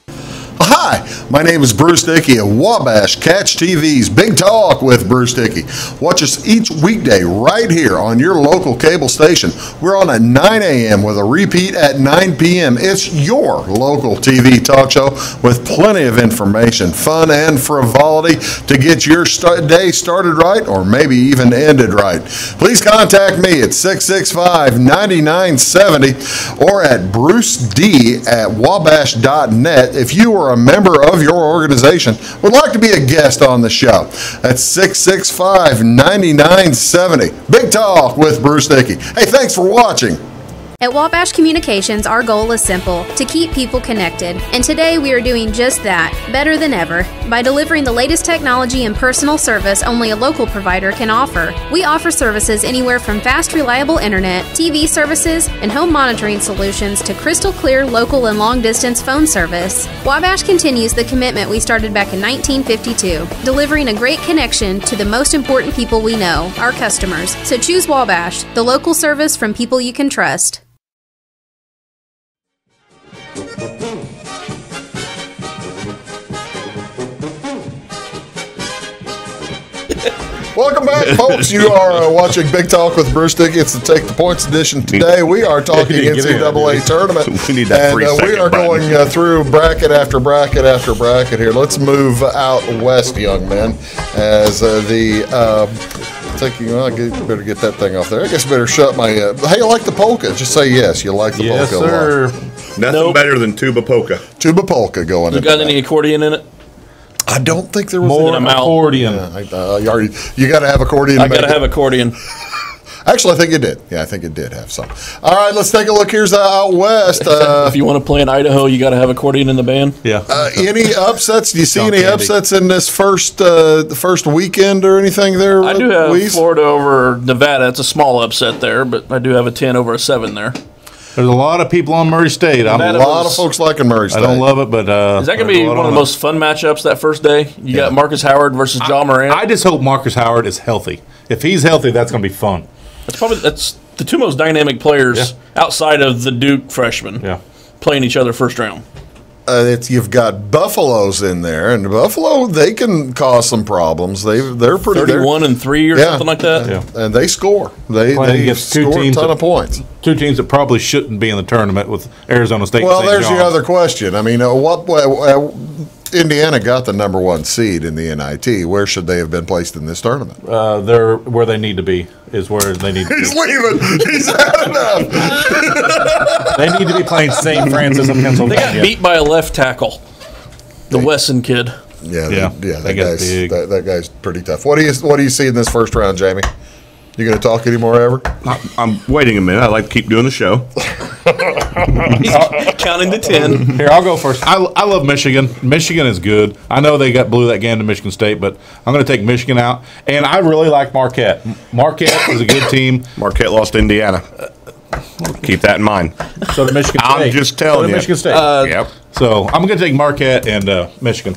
[SPEAKER 1] Hi, my name is Bruce Dickey of Wabash Catch TV's Big Talk with Bruce Dickey. Watch us each weekday right here on your local cable station. We're on at 9 a.m. with a repeat at 9 p.m. It's your local TV talk show with plenty of information, fun, and frivolity to get your day started right or maybe even ended right. Please contact me at 665-9970 or at bruced@wabash.net if you are a member of your organization would like to be a guest on the show. That's 665-9970. Big Talk with Bruce Dickey. Hey, thanks for watching.
[SPEAKER 7] At Wabash Communications, our goal is simple, to keep people connected. And today we are doing just that, better than ever, by delivering the latest technology and personal service only a local provider can offer. We offer services anywhere from fast, reliable internet, TV services, and home monitoring solutions to crystal clear local and long-distance phone service. Wabash continues the commitment we started back in 1952, delivering a great connection to the most important people we know, our customers. So choose Wabash, the local service from people you can trust.
[SPEAKER 1] Welcome back, folks. You are watching Big Talk with Bruce Dickey. It's the Take the Points edition today. We are talking NCAA Tournament.
[SPEAKER 2] We need that
[SPEAKER 1] and we are going through bracket after bracket after bracket here. Let's move out west, young men, as thinking, well, I better get that thing off there. I guess I better shut my. Hey, you like the polka? Just say yes. You like the polka?
[SPEAKER 3] Yes, sir.
[SPEAKER 2] Nothing better than tuba polka.
[SPEAKER 1] Tuba polka going.
[SPEAKER 4] You got any accordion in it?
[SPEAKER 1] I don't think there was
[SPEAKER 3] more accordion.
[SPEAKER 1] You got to have accordion.
[SPEAKER 4] I got to have accordion.
[SPEAKER 1] Actually, I think it did. Yeah, I think it did have some. All right, let's take a look. Here's out west.
[SPEAKER 4] If you want to play in Idaho, you got to have accordion in the band.
[SPEAKER 3] Yeah.
[SPEAKER 1] Any upsets? Do you see any upsets in this first weekend or anything there?
[SPEAKER 4] I do have Florida over Nevada. It's a small upset there, but I do have a 10 over a 7 there.
[SPEAKER 3] There's a lot of people on Murray State.
[SPEAKER 1] A lot of folks liking Murray State.
[SPEAKER 3] I don't love it, but
[SPEAKER 4] is that going to be one of the most fun matchups that first day? You got Marcus Howard versus John Moran.
[SPEAKER 3] I just hope Marcus Howard is healthy. If he's healthy, that's going to be fun.
[SPEAKER 4] That's the two most dynamic players outside of the Duke freshmen playing each other first round.
[SPEAKER 1] You've got Buffaloes in there, and Buffalo, they can cause some problems. They're pretty
[SPEAKER 4] 31-3 or something like that.
[SPEAKER 1] Yeah. And they score. They score a ton of points.
[SPEAKER 3] Two teams that probably shouldn't be in the tournament with Arizona State.
[SPEAKER 1] Well, there's the other question. I mean, Indiana got the #1 seed in the NIT. Where should they have been placed in this tournament?
[SPEAKER 3] They're where they need to be. Is where they need to be.
[SPEAKER 1] He's leaving. He's had enough.
[SPEAKER 3] They need to be playing St. Francis of Pennsylvania.
[SPEAKER 4] They got beat by a left tackle, the Wesson kid.
[SPEAKER 1] That guy's pretty tough. What do you see in this first round, Jamie? You going to talk anymore ever?
[SPEAKER 2] I'm waiting a minute. I like to keep doing the show.
[SPEAKER 4] He's counting to 10.
[SPEAKER 3] Here, I'll go first. I love Michigan. Michigan is good. I know they blew that game to Michigan State, but I'm going to take Michigan out. And I really like Marquette. Marquette is a good team.
[SPEAKER 2] Marquette lost to Indiana. Keep that in mind.
[SPEAKER 3] So did Michigan State.
[SPEAKER 2] I'm just telling you.
[SPEAKER 3] Michigan State.
[SPEAKER 2] Yep.
[SPEAKER 3] So I'm going to take Marquette and Michigan.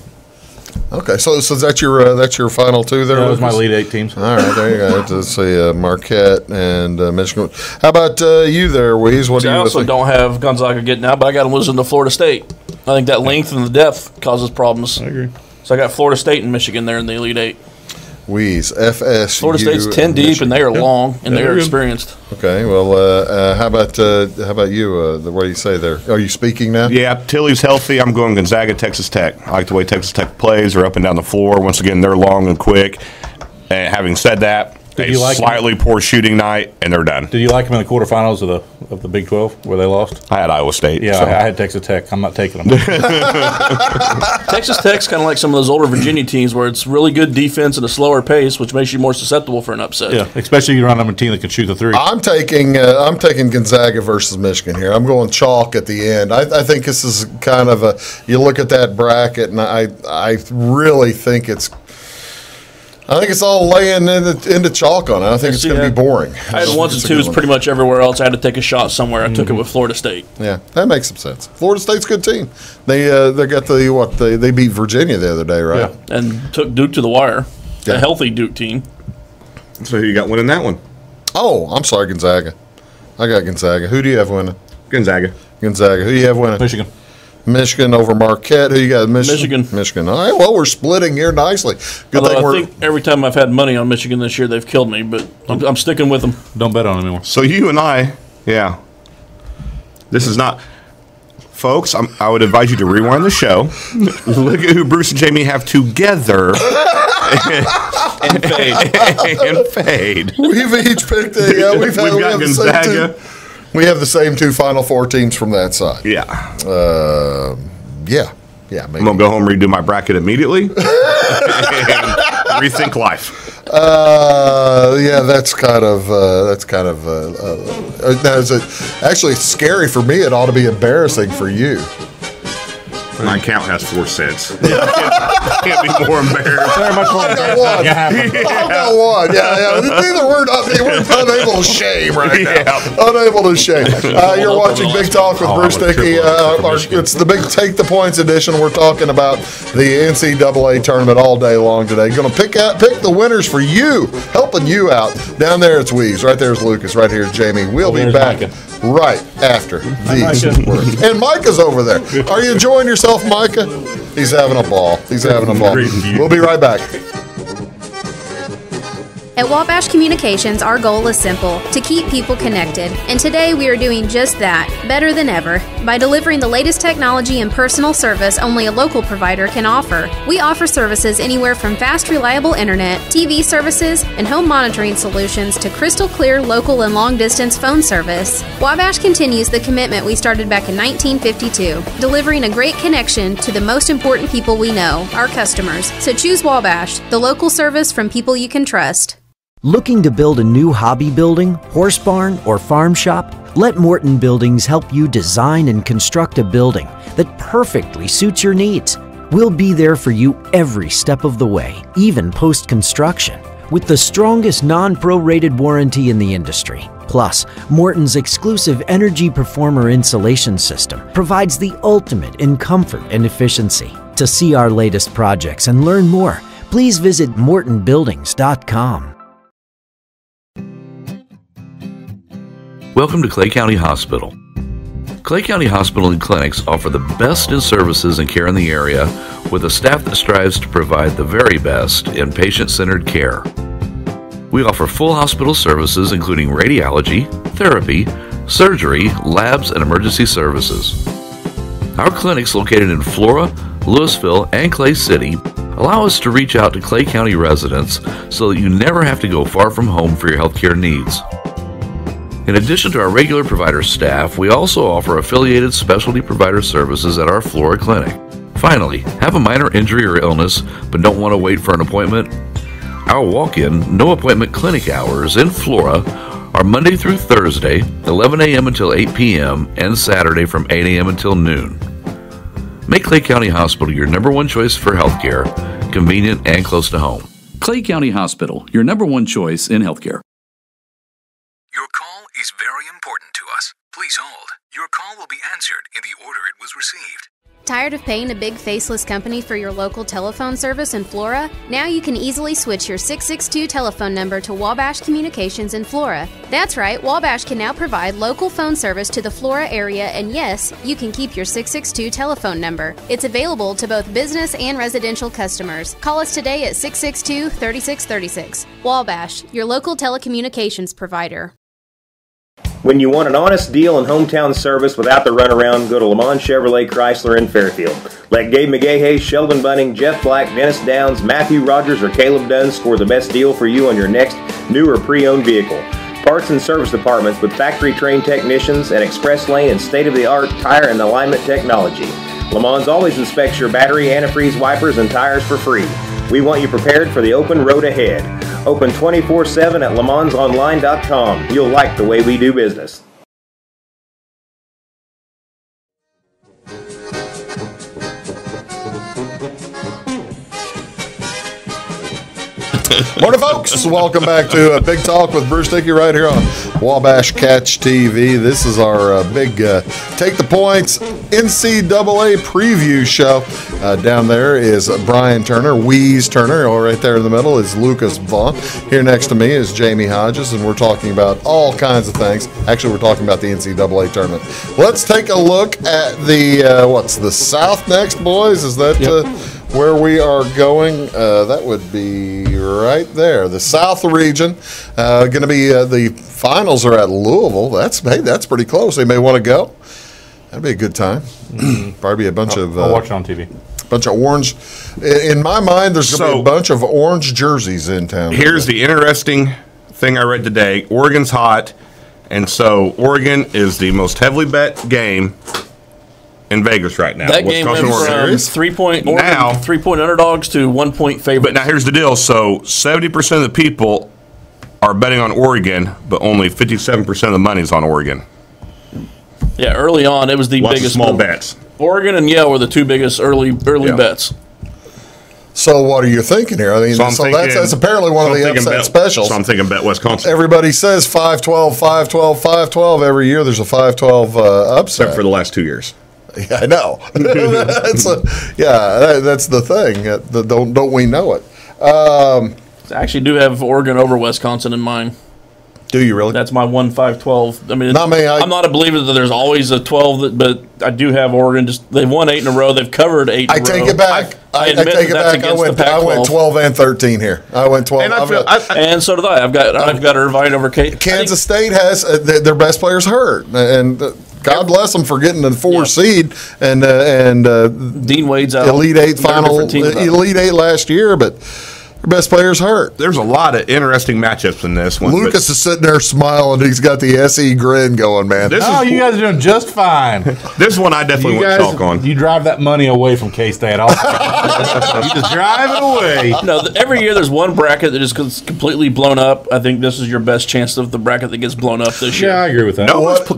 [SPEAKER 1] Okay, so that's your final two there?
[SPEAKER 3] That was my lead 8 teams.
[SPEAKER 1] All right, there you go. Let's see, Marquette and Michigan. How about you there, Weeze? What do you
[SPEAKER 4] I also don't have Gonzaga getting out, but I got them losing to Florida State. I think that length and the depth causes problems.
[SPEAKER 3] I agree.
[SPEAKER 4] So I got Florida State and Michigan there in the Elite 8.
[SPEAKER 1] Weeze, FSU.
[SPEAKER 4] Florida State's 10 deep, and they are long, and they are experienced.
[SPEAKER 1] Okay, well, how about you? What do you say there? Are you speaking now?
[SPEAKER 2] Yeah, Tilly's healthy. I'm going Gonzaga, Texas Tech. I like the way Texas Tech plays. They're up and down the floor. Once again, they're long and quick. And having said that, slightly poor shooting night, and they're done.
[SPEAKER 3] Did you like them in the quarterfinals of the Big 12 where they lost?
[SPEAKER 2] I had Iowa State.
[SPEAKER 3] Yeah,
[SPEAKER 2] so.
[SPEAKER 3] I had Texas Tech. I'm not taking them.
[SPEAKER 4] Texas Tech's kind of like some of those older Virginia teams where it's really good defense at a slower pace, which makes you more susceptible for an upset.
[SPEAKER 3] Yeah, especially you run on a team that can shoot the three.
[SPEAKER 1] I'm taking Gonzaga versus Michigan here. I'm going chalk at the end. I think this is kind of you look at that bracket, and I really think it's all laying into chalk on it. I think it's going to be boring.
[SPEAKER 4] I had ones and twos pretty much everywhere else. I had to take a shot somewhere. I took it with Florida State.
[SPEAKER 1] Yeah, that makes some sense. Florida State's a good team. They got they beat Virginia the other day, right?
[SPEAKER 4] Yeah, and took Duke to the wire. Yeah. A healthy Duke team.
[SPEAKER 2] So who you got winning that one?
[SPEAKER 1] Oh, I'm sorry, Gonzaga. I got Gonzaga. Who do you have winning?
[SPEAKER 2] Gonzaga.
[SPEAKER 1] Who do you have winning? Michigan over Marquette. Who you got? Michigan. All right. Well, we're splitting here nicely. Good thing
[SPEAKER 4] I think every time I've had money on Michigan this year, they've killed me. But I'm sticking with them.
[SPEAKER 3] Don't bet on them anymore.
[SPEAKER 2] So you and I, yeah. This is not, folks. I would advise you to rewind the show. Look at who Bruce and Jamey have together. and fade.
[SPEAKER 1] We've each picked a.
[SPEAKER 2] We've got Gonzaga.
[SPEAKER 1] We have the same two Final Four teams from that side.
[SPEAKER 2] Yeah.
[SPEAKER 1] Yeah, maybe.
[SPEAKER 2] I'm going to go home and redo my bracket immediately and rethink life.
[SPEAKER 1] Yeah, that's actually scary for me. It ought to be embarrassing for you.
[SPEAKER 2] My account has 4 cents. Can't be more embarrassed.
[SPEAKER 3] Very much more
[SPEAKER 1] embarrassed. I've got one. Yeah. Neither we're unable to shame right now. Unable to shame. You're watching Big Talk with Bruce Dickey. It's the Big Take the Points edition. We're talking about the NCAA tournament all day long today. Going to pick the winners for you, helping you out. Down there it's Weeze. Right there's Lucas. Right here is Jamey. We'll be back right after these words. And Micah's over there. Are you enjoying yourself, Micah? He's having a ball. We'll be right back.
[SPEAKER 7] At Wabash Communications, our goal is simple, to keep people connected. And today we are doing just that, better than ever, by delivering the latest technology and personal service only a local provider can offer. We offer services anywhere from fast, reliable internet, TV services, and home monitoring solutions to crystal clear local and long-distance phone service. Wabash continues the commitment we started back in 1952, delivering a great connection to the most important people we know, our customers. So choose Wabash, the local service from people you can trust.
[SPEAKER 10] Looking to build a new hobby building, horse barn, or farm shop? Let Morton Buildings help you design and construct a building that perfectly suits your needs. We'll be there for you every step of the way, even post-construction, with the strongest non-prorated warranty in the industry. Plus, Morton's exclusive Energy Performer insulation system provides the ultimate in comfort and efficiency. To see our latest projects and learn more, please visit mortonbuildings.com.
[SPEAKER 5] Welcome to Clay County Hospital. Clay County Hospital and Clinics offer the best in services and care in the area with a staff that strives to provide the very best in patient-centered care. We offer full hospital services including radiology, therapy, surgery, labs, and emergency services. Our clinics located in Flora, Louisville, and Clay City allow us to reach out to Clay County residents so that you never have to go far from home for your healthcare needs. In addition to our regular provider staff, we also offer affiliated specialty provider services at our Flora clinic. Finally, have a minor injury or illness but don't want to wait for an appointment? Our walk-in, no-appointment clinic hours in Flora are Monday through Thursday, 11 a.m. until 8 p.m., and Saturday from 8 a.m. until noon. Make Clay County Hospital your number one choice for healthcare, convenient and close to home.
[SPEAKER 6] Clay County Hospital, your number one choice in healthcare.
[SPEAKER 9] Your call is very important to us. Please hold. Your call will be answered in the order it was received.
[SPEAKER 7] Tired of paying a big faceless company for your local telephone service in Flora? Now you can easily switch your 662 telephone number to Wabash Communications in Flora. That's right, Wabash can now provide local phone service to the Flora area, and yes, you can keep your 662 telephone number. It's available to both business and residential customers. Call us today at 662-3636. Wabash, your local telecommunications provider.
[SPEAKER 8] When you want an honest deal and hometown service without the runaround, go to Lamont Chevrolet Chrysler in Fairfield. Let Gabe McGahey, Sheldon Bunning, Jeff Black, Dennis Downs, Matthew Rogers, or Caleb Dunn score the best deal for you on your next new or pre-owned vehicle. Parts and service departments with factory-trained technicians, and express lane and state-of-the-art tire and alignment technology. Lamont always inspects your battery, antifreeze, wipers, and tires for free. We want you prepared for the open road ahead. Open 24/7 at LeMansOnline.com. You'll like the way we do business.
[SPEAKER 1] Morning, folks. Welcome back to Big Talk with Bruce Dickey right here on Wabash Catch TV. This is our big Take the Points NCAA preview show. Down there is Brian Turner, Wheeze Turner. Right there in the middle is Lucas Vaughan. Here next to me is Jamey Hodges, and we're talking about all kinds of things. Actually, we're talking about the NCAA Tournament. Let's take a look at the, what's the South next, boys? Is that... Yep. Where we are going, that would be right there. The South region, going to be the finals are at Louisville. That's pretty close. They may want to go. That'd be a good time. Probably a bunch of.
[SPEAKER 3] I'll watch it on TV.
[SPEAKER 1] Bunch of orange. In my mind, there's going to be a bunch of orange jerseys in town.
[SPEAKER 2] Here's the interesting thing I read today. Oregon's hot, and so Oregon is the most heavily bet game in Vegas right now.
[SPEAKER 4] That game went from 3-point underdogs to 1-point favorites.
[SPEAKER 2] But now here's the deal. So 70% of the people are betting on Oregon, but only 57% of the money's on Oregon.
[SPEAKER 4] Yeah, early on, it was the biggest
[SPEAKER 2] small bets.
[SPEAKER 4] Oregon and Yale were the two biggest early bets.
[SPEAKER 1] So what are you thinking here? I mean, so that's apparently one of the upset specials.
[SPEAKER 2] So I'm thinking bet Wisconsin.
[SPEAKER 1] Everybody says 5-12, 5-12, 5-12. Every year there's a 5-12 upset.
[SPEAKER 2] Except for the last 2 years.
[SPEAKER 1] Yeah, I know. That's the thing. Don't we know it?
[SPEAKER 4] I actually do have Oregon over Wisconsin in mind.
[SPEAKER 1] Do you really?
[SPEAKER 4] That's my 1-5-12. I mean, I'm not a believer that there's always a 12, but I do have Oregon. They've won 8 in a row. They've covered 8 in a row.
[SPEAKER 1] I take it back. I take it back. I went 12 and 13 here. I went 12.
[SPEAKER 4] And so did I. I've got Irvine over Kate.
[SPEAKER 1] Kansas State has their best players hurt, and God bless them for getting the 4 seed and
[SPEAKER 4] Dean Wade's out.
[SPEAKER 1] Elite 8 final, Elite 8 last year, but their best players hurt.
[SPEAKER 2] There's a lot of interesting matchups in this one.
[SPEAKER 1] Lucas is sitting there smiling. He's got the SE grin going, man.
[SPEAKER 3] You guys are doing just fine.
[SPEAKER 2] This one I definitely want to talk on.
[SPEAKER 3] You drive that money away from K-State. You just drive it away.
[SPEAKER 4] No, every year there's one bracket that is completely blown up. I think this is your best chance of the bracket that gets blown up this year.
[SPEAKER 3] Yeah, I agree with that.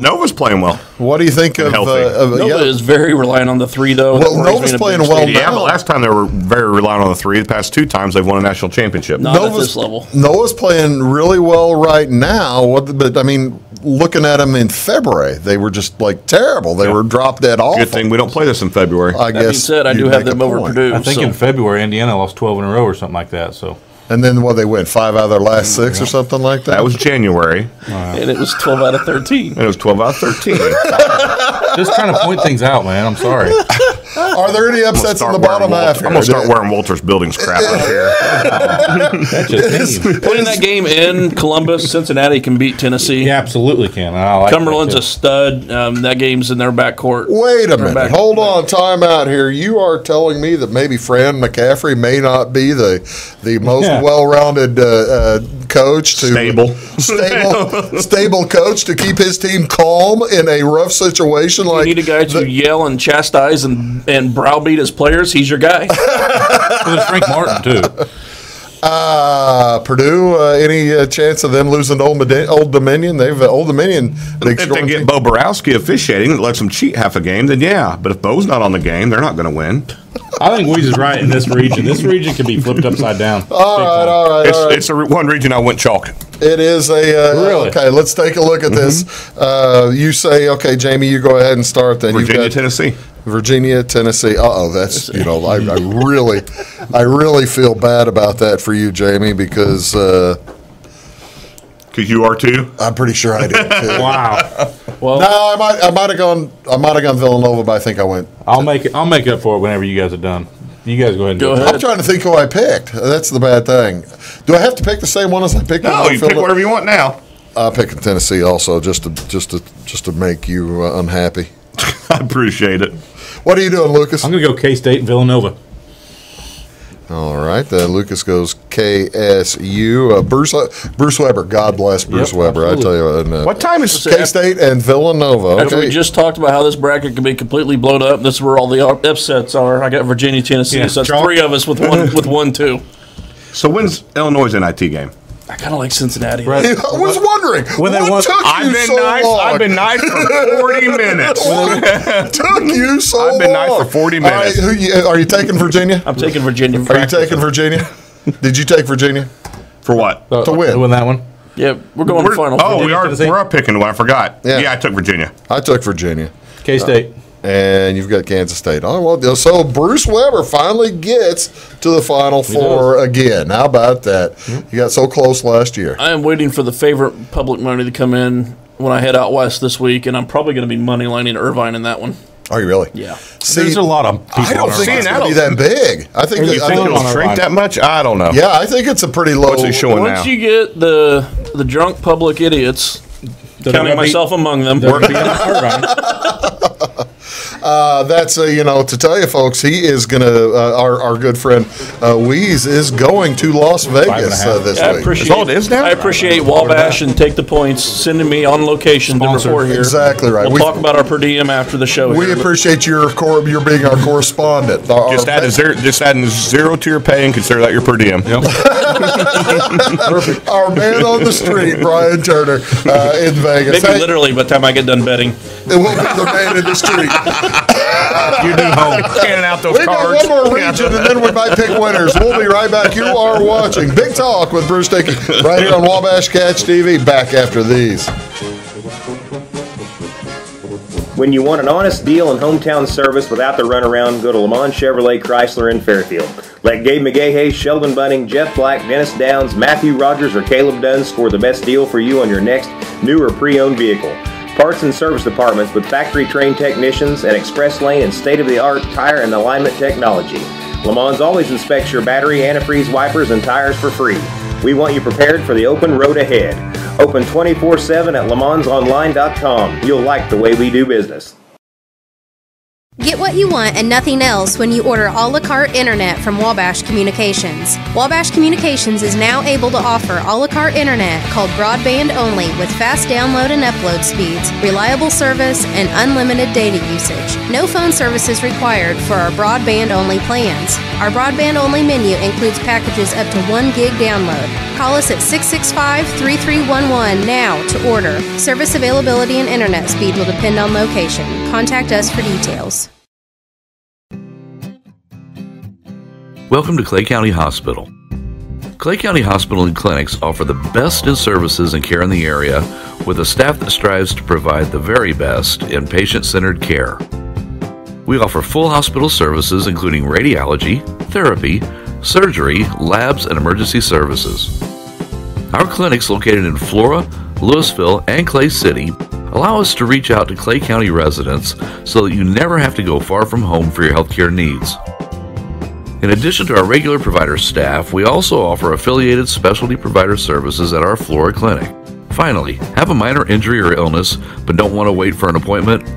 [SPEAKER 2] Nova's playing well.
[SPEAKER 1] What do you think of
[SPEAKER 4] Nova is very reliant on the 3, though.
[SPEAKER 1] Well, Nova's playing well now.
[SPEAKER 2] Yeah, but last time they were very reliant on the 3. The past 2 times they've won a national championship.
[SPEAKER 4] Not at this level.
[SPEAKER 1] Nova's playing really well right now. But, I mean, looking at them in February, they were just, terrible. They were drop dead off.
[SPEAKER 2] Good thing we don't play this in February.
[SPEAKER 4] That being said, I do have them over Purdue.
[SPEAKER 3] I think in February, Indiana lost 12 in a row or something like that. So.
[SPEAKER 1] And then they win 5 out of their last 6 or something like that?
[SPEAKER 2] That was January.
[SPEAKER 4] And it was 12 out of 13.
[SPEAKER 2] And it was 12 out of 13.
[SPEAKER 3] Just trying to point things out, man. I'm sorry.
[SPEAKER 1] Are there any upsets in the bottom half here?
[SPEAKER 2] I'm going to start wearing Walters Buildings crap out here.
[SPEAKER 3] That's just
[SPEAKER 4] putting that game in Columbus, Cincinnati can beat Tennessee.
[SPEAKER 3] Yeah, absolutely can.
[SPEAKER 4] Cumberland's a stud. That game's in their backcourt.
[SPEAKER 1] Wait a minute. Hold on. Time out here. You are telling me that maybe Fran McCaffrey may not be the most well-rounded coach to stable coach to keep his team calm in a rough situation.
[SPEAKER 4] You need a guy to yell and chastise and browbeat his players. He's your guy.
[SPEAKER 3] Well, there's Frank Martin too.
[SPEAKER 1] Purdue, any chance of them losing to Old Dominion? Old Dominion.
[SPEAKER 2] If they get Bo Borowski officiating that lets them cheat half a game, then yeah. But if Bo's not on the game, they're not going to win.
[SPEAKER 3] I think Weeze is right in this region. This region can be flipped upside down.
[SPEAKER 1] All right.
[SPEAKER 2] It's the one region I went chalk.
[SPEAKER 1] It is
[SPEAKER 3] really?
[SPEAKER 1] Okay, let's take a look at this. You say, okay, Jamie, you go ahead and start then.
[SPEAKER 2] Virginia, Tennessee.
[SPEAKER 1] Virginia, Tennessee. That's, I really feel bad about that for you, Jamie, because
[SPEAKER 2] you are too.
[SPEAKER 1] I'm pretty sure I did too.
[SPEAKER 3] Wow.
[SPEAKER 1] Well, no, I might have gone Villanova, but I think I went.
[SPEAKER 3] I'll make up for it whenever you guys are done. You guys go ahead and do it.
[SPEAKER 1] I'm trying to think who I picked. That's the bad thing. Do I have to pick the same one as I picked?
[SPEAKER 2] No, you pick whatever you want now.
[SPEAKER 1] I'm picking Tennessee also, just to make you unhappy.
[SPEAKER 2] I appreciate it.
[SPEAKER 1] What are you doing, Lucas?
[SPEAKER 3] I'm going to go K-State and Villanova.
[SPEAKER 1] All right, Lucas goes KSU. Bruce Weber, God bless Bruce Weber.
[SPEAKER 3] Absolutely.
[SPEAKER 1] I tell you,
[SPEAKER 2] what time is
[SPEAKER 1] K-State and Villanova?
[SPEAKER 4] After we just talked about how this bracket can be completely blown up, this is where all the upsets are. I got Virginia, Tennessee, so that's three of us with one, two.
[SPEAKER 2] So when's Illinois' NIT game?
[SPEAKER 4] I kind of like Cincinnati.
[SPEAKER 1] Right. I was wondering
[SPEAKER 2] I've been nice for 40 minutes.
[SPEAKER 1] Took you so long.
[SPEAKER 2] I've been nice for 40 minutes.
[SPEAKER 1] All right, are you taking Virginia?
[SPEAKER 4] I'm taking Virginia.
[SPEAKER 1] Are you taking Virginia? Did you take Virginia
[SPEAKER 2] for what?
[SPEAKER 1] To win.
[SPEAKER 3] To win that one.
[SPEAKER 4] Yeah, we're going to final.
[SPEAKER 2] Oh, we are picking one. I forgot. Yeah, I took Virginia.
[SPEAKER 1] I took Virginia.
[SPEAKER 3] K-State.
[SPEAKER 1] And you've got Kansas State. Oh, well, so Bruce Weber finally gets to the Final Four again. How about that? He got so close last year.
[SPEAKER 4] I am waiting for the favorite public money to come in when I head out west this week, and I'm probably going to be money lining Irvine in that one.
[SPEAKER 1] Are you really?
[SPEAKER 4] Yeah.
[SPEAKER 3] See, there's a lot of people.
[SPEAKER 1] I don't think it's going to be that big. I think
[SPEAKER 2] it'll shrink that much. I don't know.
[SPEAKER 1] Yeah, I think it's a pretty low.
[SPEAKER 2] What's he showing now?
[SPEAKER 4] Once you get the drunk public idiots, counting myself among them,
[SPEAKER 1] that's to tell you folks, he is going to our good friend Weeze is going to Las Vegas this week.
[SPEAKER 4] I appreciate Wabash and Take the Points sending me on location to report here.
[SPEAKER 1] Exactly right.
[SPEAKER 4] We'll talk about our per diem after the show.
[SPEAKER 1] We appreciate your being our correspondent.
[SPEAKER 2] Just adding zero to your pay and consider that your per diem.
[SPEAKER 3] Yep.
[SPEAKER 1] Perfect. Our man on the street, Brian Turner, in Vegas.
[SPEAKER 4] Maybe literally by the time I get done betting.
[SPEAKER 1] It will be the man in the street.
[SPEAKER 2] You're new home. Canning out those cards.
[SPEAKER 1] We got one more region, and then we might pick winners. We'll be right back. You are watching Big Talk with Bruce Dickey right here on Wabash Catch TV. Back after these.
[SPEAKER 8] When you want an honest deal and hometown service without the runaround, go to Le Mans Chevrolet Chrysler in Fairfield. Let Gabe McGahey, Sheldon Bunning, Jeff Black, Dennis Downs, Matthew Rogers, or Caleb Dunn score the best deal for you on your next new or pre-owned vehicle. Parts and service departments with factory-trained technicians and express lane and state-of-the-art tire and alignment technology. Le Mans always inspects your battery, antifreeze, wipers, and tires for free. We want you prepared for the open road ahead. Open 24/7 at lemansonline.com. You'll like the way we do business.
[SPEAKER 7] Get what you want and nothing else when you order a la carte internet from Wabash Communications. Wabash Communications is now able to offer a la carte internet called broadband only with fast download and upload speeds, reliable service, and unlimited data usage. No phone services required for our broadband only plans. Our broadband only menu includes packages up to 1 gig download. Call us at 665-3311 now to order. Service availability and internet speed will depend on location. Contact us for details.
[SPEAKER 5] Welcome to Clay County Hospital. Clay County Hospital and Clinics offer the best in services and care in the area with a staff that strives to provide the very best in patient-centered care. We offer full hospital services including radiology, therapy, surgery, labs, and emergency services. Our clinics located in Flora, Louisville, and Clay City allow us to reach out to Clay County residents so that you never have to go far from home for your healthcare needs. In addition to our regular provider staff, we also offer affiliated specialty provider services at our Flora clinic. Finally, have a minor injury or illness but don't want to wait for an appointment?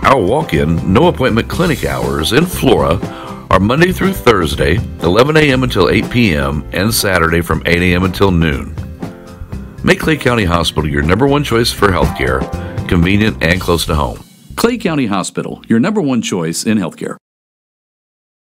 [SPEAKER 5] Our walk-in, no appointment clinic hours in Flora are Monday through Thursday, 11 a.m. until 8 p.m., and Saturday from 8 a.m. until noon. Make Clay County Hospital your number one choice for healthcare, convenient and close to home.
[SPEAKER 6] Clay County Hospital, your number one choice in healthcare.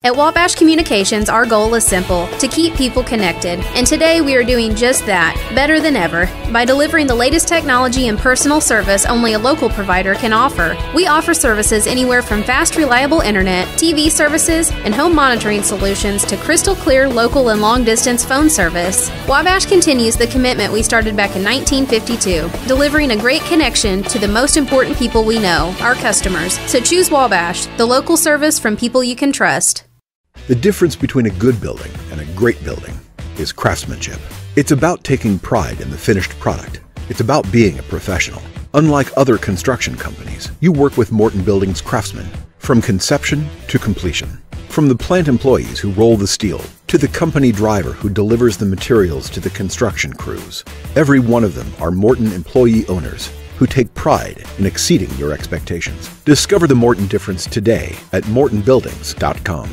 [SPEAKER 7] At Wabash Communications, our goal is simple, to keep people connected. And today we are doing just that, better than ever, by delivering the latest technology and personal service only a local provider can offer. We offer services anywhere from fast, reliable internet, TV services, and home monitoring solutions to crystal clear local and long-distance phone service. Wabash continues the commitment we started back in 1952, delivering a great connection to the most important people we know, our customers. So choose Wabash, the local service from people you can trust.
[SPEAKER 12] The difference between a good building and a great building is craftsmanship. It's about taking pride in the finished product. It's about being a professional. Unlike other construction companies, you work with Morton Buildings craftsmen from conception to completion. From the plant employees who roll the steel to the company driver who delivers the materials to the construction crews, every one of them are Morton employee owners who take pride in exceeding your expectations. Discover the Morton difference today at mortonbuildings.com.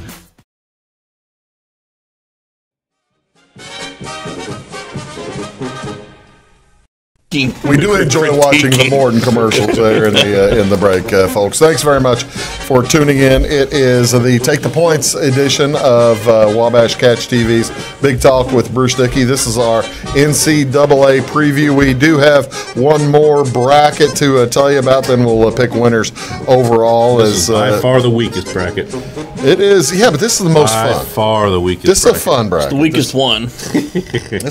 [SPEAKER 1] We do enjoy watching the Morton commercials there in the break, folks. Thanks very much for tuning in. It is the Take the Points edition of Wabash Catch TV's Big Talk with Bruce Dickey. This is our NCAA preview. We do have one more bracket to tell you about, then we'll pick winners overall.
[SPEAKER 3] This is by far the weakest bracket.
[SPEAKER 1] It is, yeah, but this is the most fun.
[SPEAKER 3] By far the weakest
[SPEAKER 1] This is a fun bracket.
[SPEAKER 4] It's the weakest one.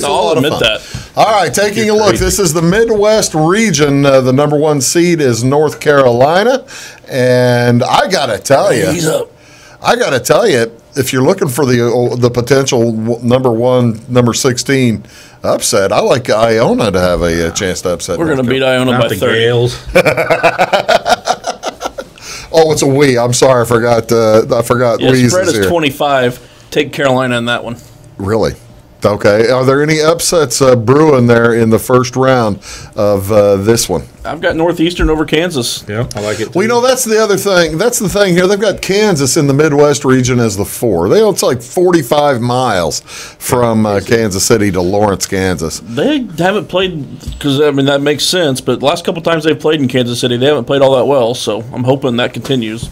[SPEAKER 1] I'll admit that. All right, taking a look. This is the Midwest region. The number one seed is North Carolina. And I got to tell you, if you're looking for the potential number 16 upset, I like Iona to have a chance to upset.
[SPEAKER 4] We're going to beat Iona by 30.
[SPEAKER 3] Gales.
[SPEAKER 1] Oh, it's a we. I'm sorry, I forgot.
[SPEAKER 4] Yeah,
[SPEAKER 1] Wee's
[SPEAKER 4] spread is
[SPEAKER 1] here.
[SPEAKER 4] 25. Take Carolina in that one.
[SPEAKER 1] Really? Okay. Are there any upsets brewing there in the first round of this one?
[SPEAKER 4] I've got Northeastern over Kansas.
[SPEAKER 3] Yeah, I like it too.
[SPEAKER 1] Well, that's the other thing. That's the thing here. They've got Kansas in the Midwest region as the 4. It's like 45 miles from Kansas City to Lawrence, Kansas.
[SPEAKER 4] They haven't played, because, that makes sense, but the last couple times they've played in Kansas City, they haven't played all that well, so I'm hoping that continues.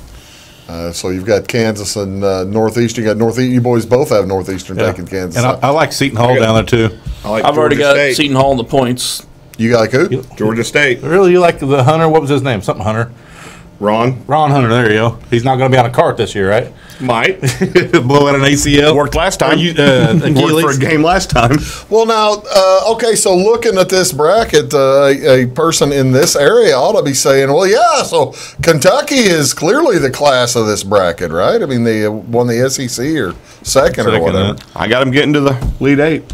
[SPEAKER 1] So you've got Kansas and Northeastern. You got Northeastern. You boys both have Northeastern taking Kansas.
[SPEAKER 3] And I like Seton Hall down there too.
[SPEAKER 4] I've already got Seton Hall in the points.
[SPEAKER 1] You got who?
[SPEAKER 2] Georgia State.
[SPEAKER 3] Really, you like the Hunter? What was his name? Something Hunter.
[SPEAKER 2] Ron
[SPEAKER 3] Hunter. There you go. He's not going to be on a cart this year, right?
[SPEAKER 2] Might
[SPEAKER 3] blow out an ACL.
[SPEAKER 2] Worked last time. Worked for a game last time.
[SPEAKER 1] Well, now, okay. So looking at this bracket, a person in this area ought to be saying, "Well, yeah." So Kentucky is clearly the class of this bracket, right? I mean, they won the SEC or second or whatever.
[SPEAKER 2] I got them getting to the Elite Eight.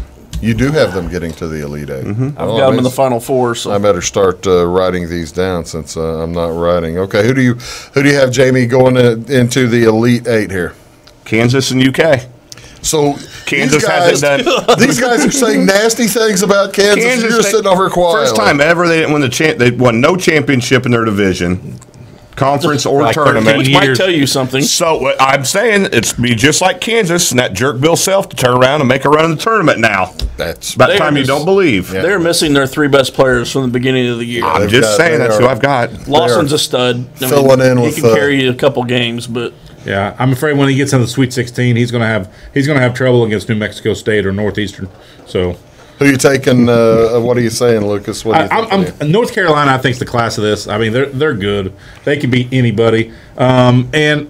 [SPEAKER 1] You do have them getting to the Elite Eight.
[SPEAKER 4] Mm-hmm. I've got them in the Final Four. So
[SPEAKER 1] I better start writing these down since I'm not writing. Okay, who do you have, Jamey, going into the Elite Eight here?
[SPEAKER 2] Kansas and UK.
[SPEAKER 1] So
[SPEAKER 2] Kansas hasn't done.
[SPEAKER 1] These guys are saying nasty things about Kansas. You're just sitting over quietly.
[SPEAKER 2] First time ever they didn't win they won no championship in their division. Conference or tournament,
[SPEAKER 4] which might tell you something.
[SPEAKER 2] So I'm saying it's be just like Kansas and that jerk Bill Self to turn around and make a run in the tournament now.
[SPEAKER 1] That's
[SPEAKER 2] about time you don't believe.
[SPEAKER 4] Yeah. They're missing their 3 best players from the beginning of the year.
[SPEAKER 2] I'm just saying that's who I've got.
[SPEAKER 4] Lawson's a stud.
[SPEAKER 1] Filling in with
[SPEAKER 4] he can carry you a couple games, but
[SPEAKER 3] yeah, I'm afraid when he gets into the Sweet 16, he's going to have trouble against New Mexico State or Northeastern. So.
[SPEAKER 1] Who are you taking? What are you saying, Lucas? What do you think?
[SPEAKER 3] North Carolina, I think, is the class of this. I mean, they're good. They can beat anybody. And
[SPEAKER 1] in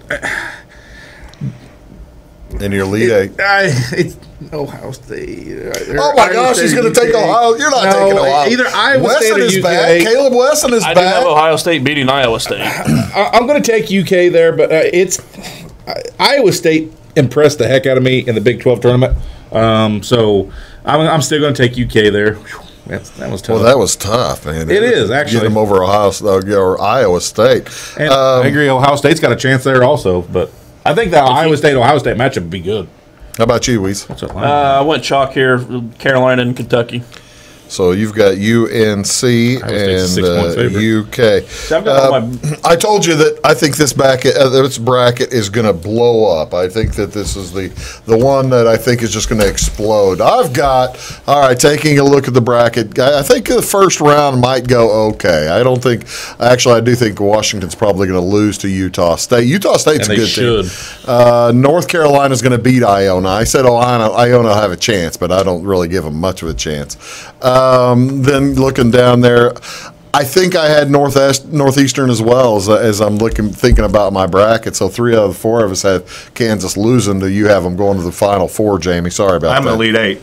[SPEAKER 1] your Elite Eight,
[SPEAKER 3] it's Ohio State.
[SPEAKER 1] Oh my gosh, he's going to take Ohio. You're not taking Ohio.
[SPEAKER 3] Either Iowa
[SPEAKER 1] Wesson
[SPEAKER 3] State or
[SPEAKER 1] is
[SPEAKER 3] UK.
[SPEAKER 1] back. Caleb Wesson is back.
[SPEAKER 4] I do have Ohio State beating Iowa State.
[SPEAKER 3] I'm going to take UK there, but Iowa State impressed the heck out of me in the Big 12 tournament. So I'm still going to take UK there. That was tough.
[SPEAKER 1] Well, that was tough, man.
[SPEAKER 3] It is, actually.
[SPEAKER 1] Get them over Iowa State.
[SPEAKER 3] And I agree, Ohio State's got a chance there also, but I think the Ohio State matchup would be good.
[SPEAKER 1] How about you, Weez?
[SPEAKER 3] What's that line?
[SPEAKER 4] I went chalk here, Carolina and Kentucky.
[SPEAKER 1] So you've got UNC and UK. I told you that I think this bracket is going to blow up. I think that this is the one that I think is just going to explode. Taking a look at the bracket, I think the first round might go okay. I do think Washington's probably going to lose to Utah State. Utah State's a good team. North Carolina's going to beat Iona. I said Iona will have a chance, but I don't really give them much of a chance. Then looking down there, I think I had Northeastern as well as I'm thinking about my bracket. So 3 out of the 4 of us have Kansas losing. Do you have them going to the Final Four, Jamie? Sorry about that.
[SPEAKER 2] I'm Elite 8.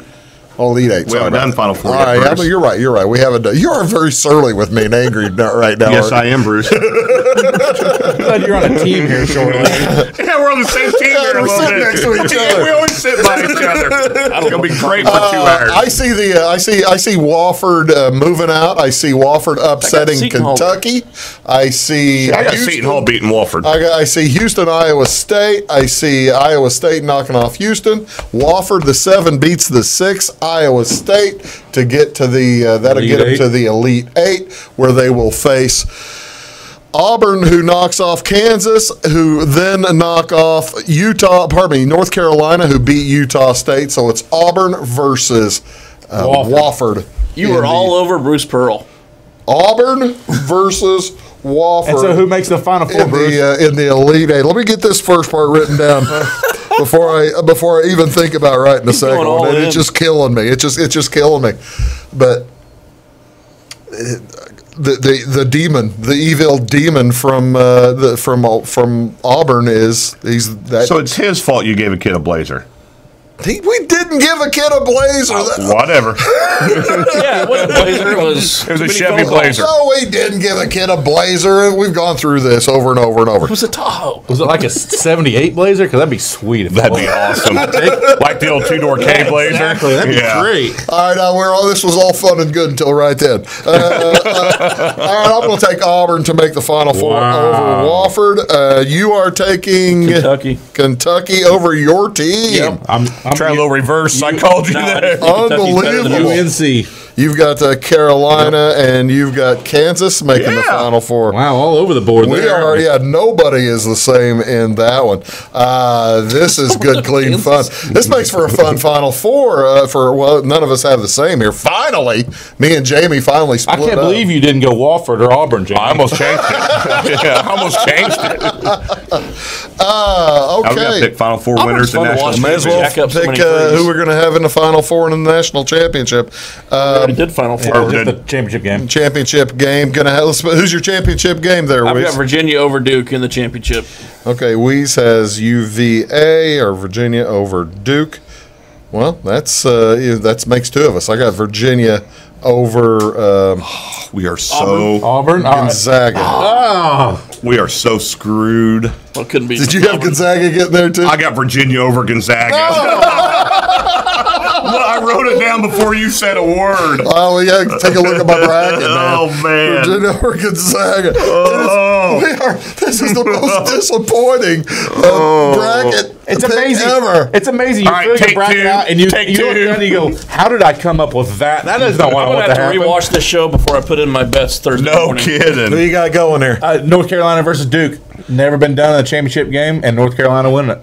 [SPEAKER 1] Oh, Elite 8.
[SPEAKER 2] We haven't done Final Four
[SPEAKER 1] yet,
[SPEAKER 2] Bruce.
[SPEAKER 1] You're right. We haven't done. You are very surly with me and angry right now.
[SPEAKER 2] Yes, I am, Bruce.
[SPEAKER 3] Glad you're on a team here shortly.
[SPEAKER 2] Yeah, we're on the same team here.
[SPEAKER 1] We're sitting next to each other.
[SPEAKER 2] We always sit by each other. It's gonna be great for 2 hours.
[SPEAKER 1] I see Wofford moving out. I see Wofford upsetting Kentucky. I got
[SPEAKER 2] Seton Hall beating Wofford.
[SPEAKER 1] I see Houston, Iowa State. I see Iowa State knocking off Houston. Wofford, the 7 beats the 6. Iowa State to get to that'll get them to the Elite 8, where they will face Auburn, who knocks off Kansas, who then knock off North Carolina, who beat Utah State. So it's Auburn versus Wofford.
[SPEAKER 4] You were all over Bruce Pearl.
[SPEAKER 1] Auburn versus Wofford.
[SPEAKER 3] And so who makes the Final Four, Bruce?
[SPEAKER 1] In the Elite 8. Let me get this first part written down before I even think about writing the second one. It's just killing me. It's just killing me. But the demon, the evil demon from Auburn is
[SPEAKER 2] So it's his fault you gave a kid a blazer.
[SPEAKER 1] We didn't give a kid a blazer.
[SPEAKER 2] Whatever.
[SPEAKER 4] Yeah, what blazer it was.
[SPEAKER 2] It was a Chevy Blazer.
[SPEAKER 1] No, we didn't give a kid a blazer. We've gone through this over and over and over.
[SPEAKER 4] It was a Tahoe.
[SPEAKER 3] Was it like a 78 Blazer? Because that'd be sweet.
[SPEAKER 2] That'd be awesome. Like the old 2-door K Blazer.
[SPEAKER 3] Exactly. That'd be great.
[SPEAKER 1] All right, now this was all fun and good until right then. All right, I'm going to take Auburn to make the Final Four over Wofford. You are taking Kentucky over your team.
[SPEAKER 2] Yep. I'm trying a little reverse psychology there.
[SPEAKER 1] Unbelievable.
[SPEAKER 3] UNC.
[SPEAKER 1] You've got Carolina and you've got Kansas making the Final Four.
[SPEAKER 3] Wow, all over the board there.
[SPEAKER 1] Nobody is the same in that one. This is good, clean fun. This makes for a fun Final Four. None of us have the same here. Finally, me and Jamie finally split up.
[SPEAKER 3] I can't believe you didn't go Wofford or Auburn, Jamie.
[SPEAKER 2] I almost changed it. I almost changed it.
[SPEAKER 1] Okay.
[SPEAKER 2] I was going to pick Final Four winners in national.
[SPEAKER 1] May as well pick who we're going to have in the Final Four in the national championship.
[SPEAKER 4] Already did Final Four.
[SPEAKER 3] The championship game.
[SPEAKER 1] Championship game. Who's your championship game there,
[SPEAKER 4] I've
[SPEAKER 1] Weez?
[SPEAKER 4] got Virginia over Duke in the championship.
[SPEAKER 1] Okay, Weez has UVA or Virginia over Duke. Well, that makes 2 of us. I got Virginia over.
[SPEAKER 2] We are so
[SPEAKER 3] Auburn.
[SPEAKER 1] Gonzaga.
[SPEAKER 3] Oh.
[SPEAKER 2] We are so screwed.
[SPEAKER 4] Well, couldn't be.
[SPEAKER 1] Did you have Gonzaga getting there too?
[SPEAKER 2] I got Virginia over Gonzaga. Well, I wrote it down before you said a word.
[SPEAKER 1] Oh, yeah, take a look at my bracket, man.
[SPEAKER 2] Oh, man.
[SPEAKER 1] Virginia over Gonzaga. This is the most disappointing bracket
[SPEAKER 3] It's amazing.
[SPEAKER 1] ever.
[SPEAKER 3] It's amazing. You fill your bracket out and you look down and you go, how did I come up with that? That is not what I want to happen.
[SPEAKER 4] I'm going to have to rewatch this show before I put in my best Thursday morning.
[SPEAKER 2] No kidding.
[SPEAKER 1] Who you got going there?
[SPEAKER 3] North Carolina versus Duke. Never been done in a championship game, and North Carolina winning it.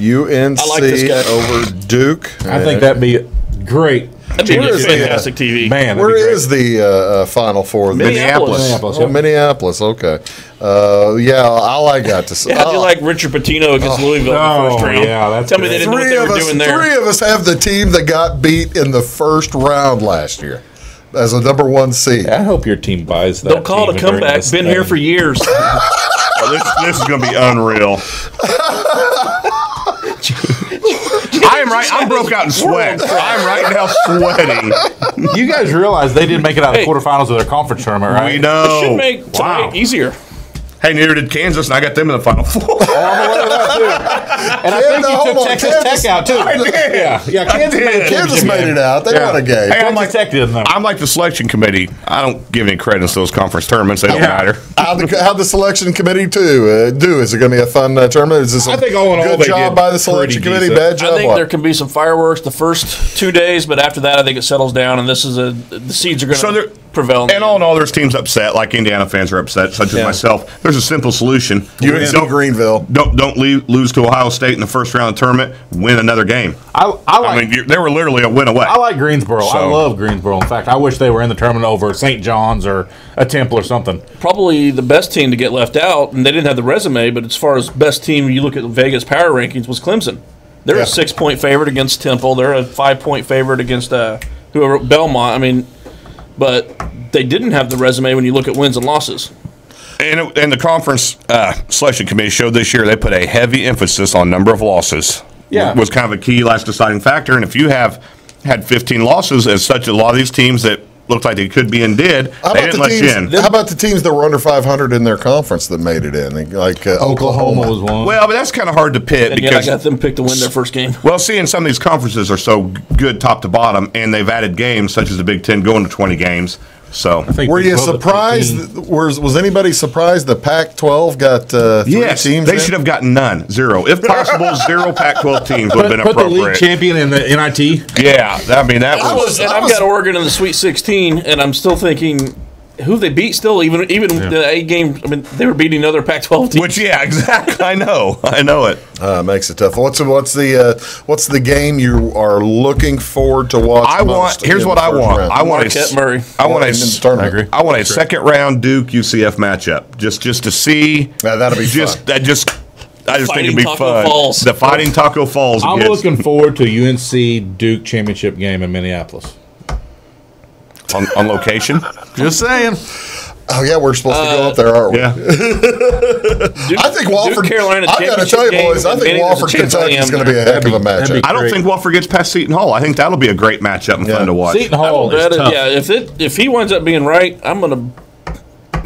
[SPEAKER 1] UNC over Duke.
[SPEAKER 3] I think that'd be great.
[SPEAKER 4] That'd be fantastic TV.
[SPEAKER 3] Man,
[SPEAKER 1] where is the Final Four?
[SPEAKER 4] Minneapolis.
[SPEAKER 1] Minneapolis. Okay. All I got to say.
[SPEAKER 4] How'd you like Richard Pitino against Louisville in the first round?
[SPEAKER 3] Yeah,
[SPEAKER 4] Tell me they didn't know what they were doing there.
[SPEAKER 1] 3 of us have the team that got beat in the first round last year as a number 1 seed.
[SPEAKER 3] I hope your team buys that.
[SPEAKER 4] Don't call it a comeback. Been here for years.
[SPEAKER 2] This is going to be unreal. I'm broke out in sweat. I'm right now sweating.
[SPEAKER 3] You guys realize they didn't make it out of the quarterfinals of their conference tournament, right?
[SPEAKER 2] We know.
[SPEAKER 4] It should make tonight easier.
[SPEAKER 2] Hey, neither did Kansas, and I got them in the Final Four.
[SPEAKER 3] Oh, I'm aware of that, too. And I think you took Texas Tech out, too.
[SPEAKER 2] I did.
[SPEAKER 3] Yeah,
[SPEAKER 1] Kansas made it out. They won a game.
[SPEAKER 2] Hey, I'm like the selection committee. I don't give any credence to those conference tournaments. They don't matter.
[SPEAKER 1] How'd the selection committee do? Is it going to be a fun tournament? Is this a good job by the selection committee? Bad job?
[SPEAKER 4] I think there can be some fireworks the first 2 days, but after that, I think it settles down, and the seeds are going to prevail.
[SPEAKER 2] And all in all, there's teams upset, like Indiana fans are upset, such as myself. There's a simple solution.
[SPEAKER 1] UNC Greenville.
[SPEAKER 2] Don't lose to Ohio State in the first round of the tournament. Win another game. I mean, they were literally a win away.
[SPEAKER 3] I like Greensboro. I love Greensboro. In fact, I wish they were in the tournament over St. John's or a Temple or something.
[SPEAKER 4] Probably the best team to get left out, and they didn't have the resume, but as far as best team, you look at Vegas power rankings, was Clemson. They're a 6-point favorite against Temple. They're a 5-point favorite against whoever Belmont. I mean, but they didn't have the resume when you look at wins and losses.
[SPEAKER 2] And the conference selection committee showed this year they put a heavy emphasis on number of losses.
[SPEAKER 3] Yeah.
[SPEAKER 2] Was kind of a key last deciding factor. And if you have had 15 losses, as such, a lot of these teams that looked like they could be and did, they didn't let you in.
[SPEAKER 1] How about the teams that were under 500 in their conference that made it in? Like Oklahoma
[SPEAKER 3] was one.
[SPEAKER 2] Well, but that's kind of hard to pit.
[SPEAKER 4] And
[SPEAKER 2] because
[SPEAKER 4] I got them picked to win their first game.
[SPEAKER 2] Well, see, and some of these conferences are so good top to bottom, and they've added games, such as the Big Ten going to 20 games. So,
[SPEAKER 1] were you surprised? Was anybody surprised the Pac-12 got 3 teams?
[SPEAKER 2] They should have gotten none, 0. If possible, 0 Pac-12 teams would have been appropriate.
[SPEAKER 3] Put the league champion in the NIT.
[SPEAKER 2] Yeah, I mean that was.
[SPEAKER 4] And I've got Oregon in the Sweet 16, and I'm still thinking, who they beat still, even the 8 games. I mean, they were beating other Pac-12 teams.
[SPEAKER 2] Which, yeah, exactly. I know it.
[SPEAKER 1] Makes it tough. What's the game you are looking forward to watch?
[SPEAKER 2] Here's what I want.
[SPEAKER 1] Round.
[SPEAKER 2] I want
[SPEAKER 4] Marquette Murray.
[SPEAKER 2] I want a second round Duke UCF matchup just to see.
[SPEAKER 1] Yeah, that'll be fun.
[SPEAKER 2] I just think it'd be fun.
[SPEAKER 4] Falls.
[SPEAKER 2] The Fighting Taco Falls.
[SPEAKER 3] I'm looking forward to UNC Duke championship game in Minneapolis.
[SPEAKER 2] On location?
[SPEAKER 3] Just saying.
[SPEAKER 1] Oh yeah, we're supposed to go up there, aren't we?
[SPEAKER 2] Yeah.
[SPEAKER 1] I think Wofford.
[SPEAKER 4] Carolina.
[SPEAKER 1] I got to tell you, boys. I think Wofford, Kentucky is going to be a heck of a matchup.
[SPEAKER 2] I don't think Wofford gets past Seton Hall. I think that'll be a great matchup and fun to watch.
[SPEAKER 3] Seton Hall is tough.
[SPEAKER 4] Yeah, if he winds up being right, I'm going to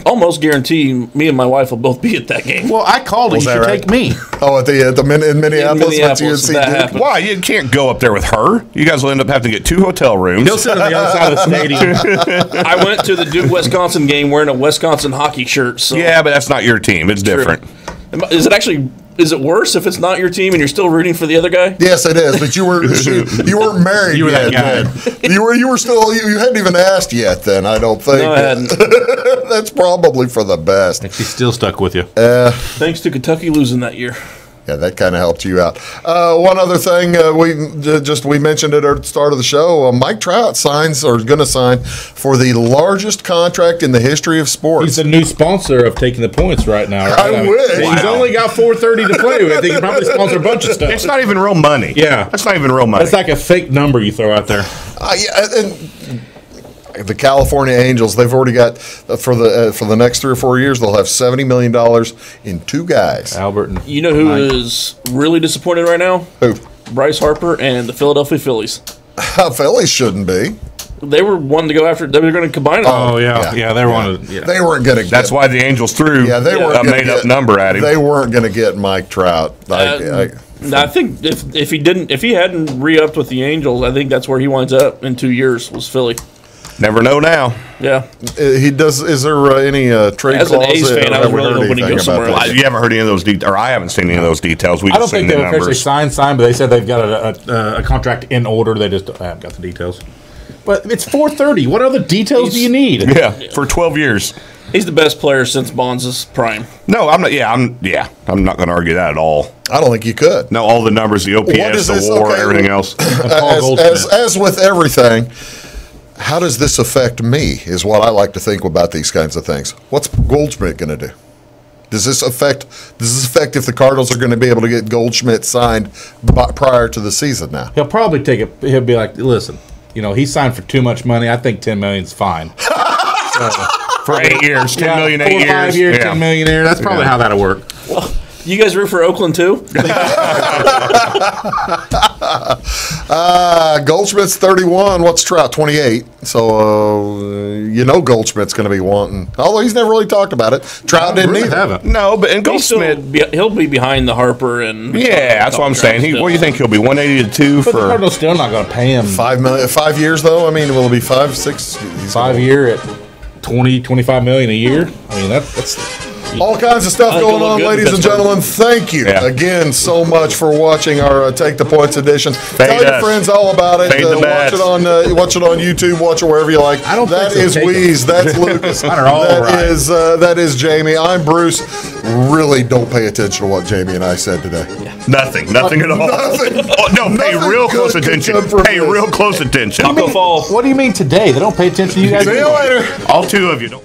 [SPEAKER 4] almost guarantee me and my wife will both be at that game.
[SPEAKER 3] Well, I called it. You should take me.
[SPEAKER 1] Oh, in Minneapolis.
[SPEAKER 2] Why? You can't go up there with her. You guys will end up having to get 2 hotel rooms.
[SPEAKER 3] He'll sit on the other side of the stadium.
[SPEAKER 4] I went to the Duke-Wisconsin game wearing a Wisconsin hockey shirt. So.
[SPEAKER 2] Yeah, but that's not your team. It's different.
[SPEAKER 4] Is it worse if it's not your team and you're still rooting for the other guy?
[SPEAKER 1] Yes, it is. But you weren't married
[SPEAKER 3] you were
[SPEAKER 1] yet.
[SPEAKER 3] That guy.
[SPEAKER 1] You were still. You hadn't even asked yet. Then I don't think.
[SPEAKER 4] No, I hadn't.
[SPEAKER 1] That's probably for the best.
[SPEAKER 3] And she's still stuck with you.
[SPEAKER 4] Thanks to Kentucky losing that year.
[SPEAKER 1] Yeah, that kind of helped you out. One other thing we mentioned it at the start of the show. Mike Trout going to sign for the largest contract in the history of sports.
[SPEAKER 3] He's the new sponsor of Taking the Points right now. Right?
[SPEAKER 1] I wish.
[SPEAKER 3] He's only got $430 to play with. He can probably sponsor a bunch of stuff.
[SPEAKER 2] It's not even real money.
[SPEAKER 3] Yeah,
[SPEAKER 2] that's not even real money.
[SPEAKER 3] That's like a fake number you throw out there.
[SPEAKER 1] The California Angels, they've already got for the next 3 or 4 years, they'll have $70 million in 2 guys.
[SPEAKER 3] Albert and
[SPEAKER 4] you know who is really disappointed right now?
[SPEAKER 1] Who?
[SPEAKER 4] Bryce Harper and the Philadelphia Phillies.
[SPEAKER 1] Phillies shouldn't be.
[SPEAKER 4] They were wanting to go after. They were going to combine it.
[SPEAKER 3] Oh yeah. They wanted. Yeah.
[SPEAKER 1] They weren't going to.
[SPEAKER 2] That's why the Angels threw a made-up number at him.
[SPEAKER 1] They weren't going to get Mike Trout.
[SPEAKER 4] I think if he hadn't re-upped with the Angels, I think that's where he winds up in 2 years. Was Philly.
[SPEAKER 2] Never know now.
[SPEAKER 4] Yeah,
[SPEAKER 1] he does. Is there any trade clause?
[SPEAKER 4] As an A's fan, I was really hoping to go somewhere else.
[SPEAKER 2] You haven't heard any of those details, or I haven't seen any of those details.
[SPEAKER 3] I don't think they've officially signed, but they said they've got a contract in order. They just haven't got the details. But it's $430. What other details do you need?
[SPEAKER 2] Yeah, for 12 years.
[SPEAKER 4] He's the best player since Bonds' prime.
[SPEAKER 2] No, I'm not. I'm not going to argue that at all.
[SPEAKER 1] I don't think you could.
[SPEAKER 2] No, all the numbers, the OPS, the WAR, everything else.
[SPEAKER 1] As with everything. How does this affect me is what I like to think about these kinds of things. What's Goldschmidt going to do? Does this affect if the Cardinals are going to be able to get Goldschmidt signed prior to the season now?
[SPEAKER 3] He'll probably take it. He'll be like, listen, he signed for too much money. I think $10 million's fine.
[SPEAKER 2] For 8 years, $10 million, 8 years.
[SPEAKER 3] 5 years, $10 million. That's probably how that'll work.
[SPEAKER 4] Well, you guys root for Oakland too?
[SPEAKER 1] Goldschmidt's 31. What's Trout? 28. So, Goldschmidt's going to be wanting. Although he's never really talked about it. Trout didn't either.
[SPEAKER 2] No, but in Goldschmidt,
[SPEAKER 4] he'll be behind the Harper and.
[SPEAKER 2] Yeah, that's what I'm saying. What do you think he'll be? 180 to 2
[SPEAKER 3] but the Cardinals still not going to pay him
[SPEAKER 1] $5 million. 5 years though. I mean, will it be 5, 6?
[SPEAKER 3] 5 year at $20-25 million a year. I mean, that's
[SPEAKER 1] all kinds of stuff going on, ladies and gentlemen. Thank you again so much for watching our Take the Points edition. Tell your friends all about it. Watch it on YouTube. Watch it wherever you like. That is Weeze. That's Lucas. That is Jamey. I'm Bruce. Really don't pay attention to what Jamey and I said today.
[SPEAKER 2] Nothing at all.
[SPEAKER 1] Nothing.
[SPEAKER 2] No, pay real close attention. Pay real close attention.
[SPEAKER 3] What do you mean today? They don't pay attention to you guys.
[SPEAKER 1] See you later.
[SPEAKER 2] All two of you don't.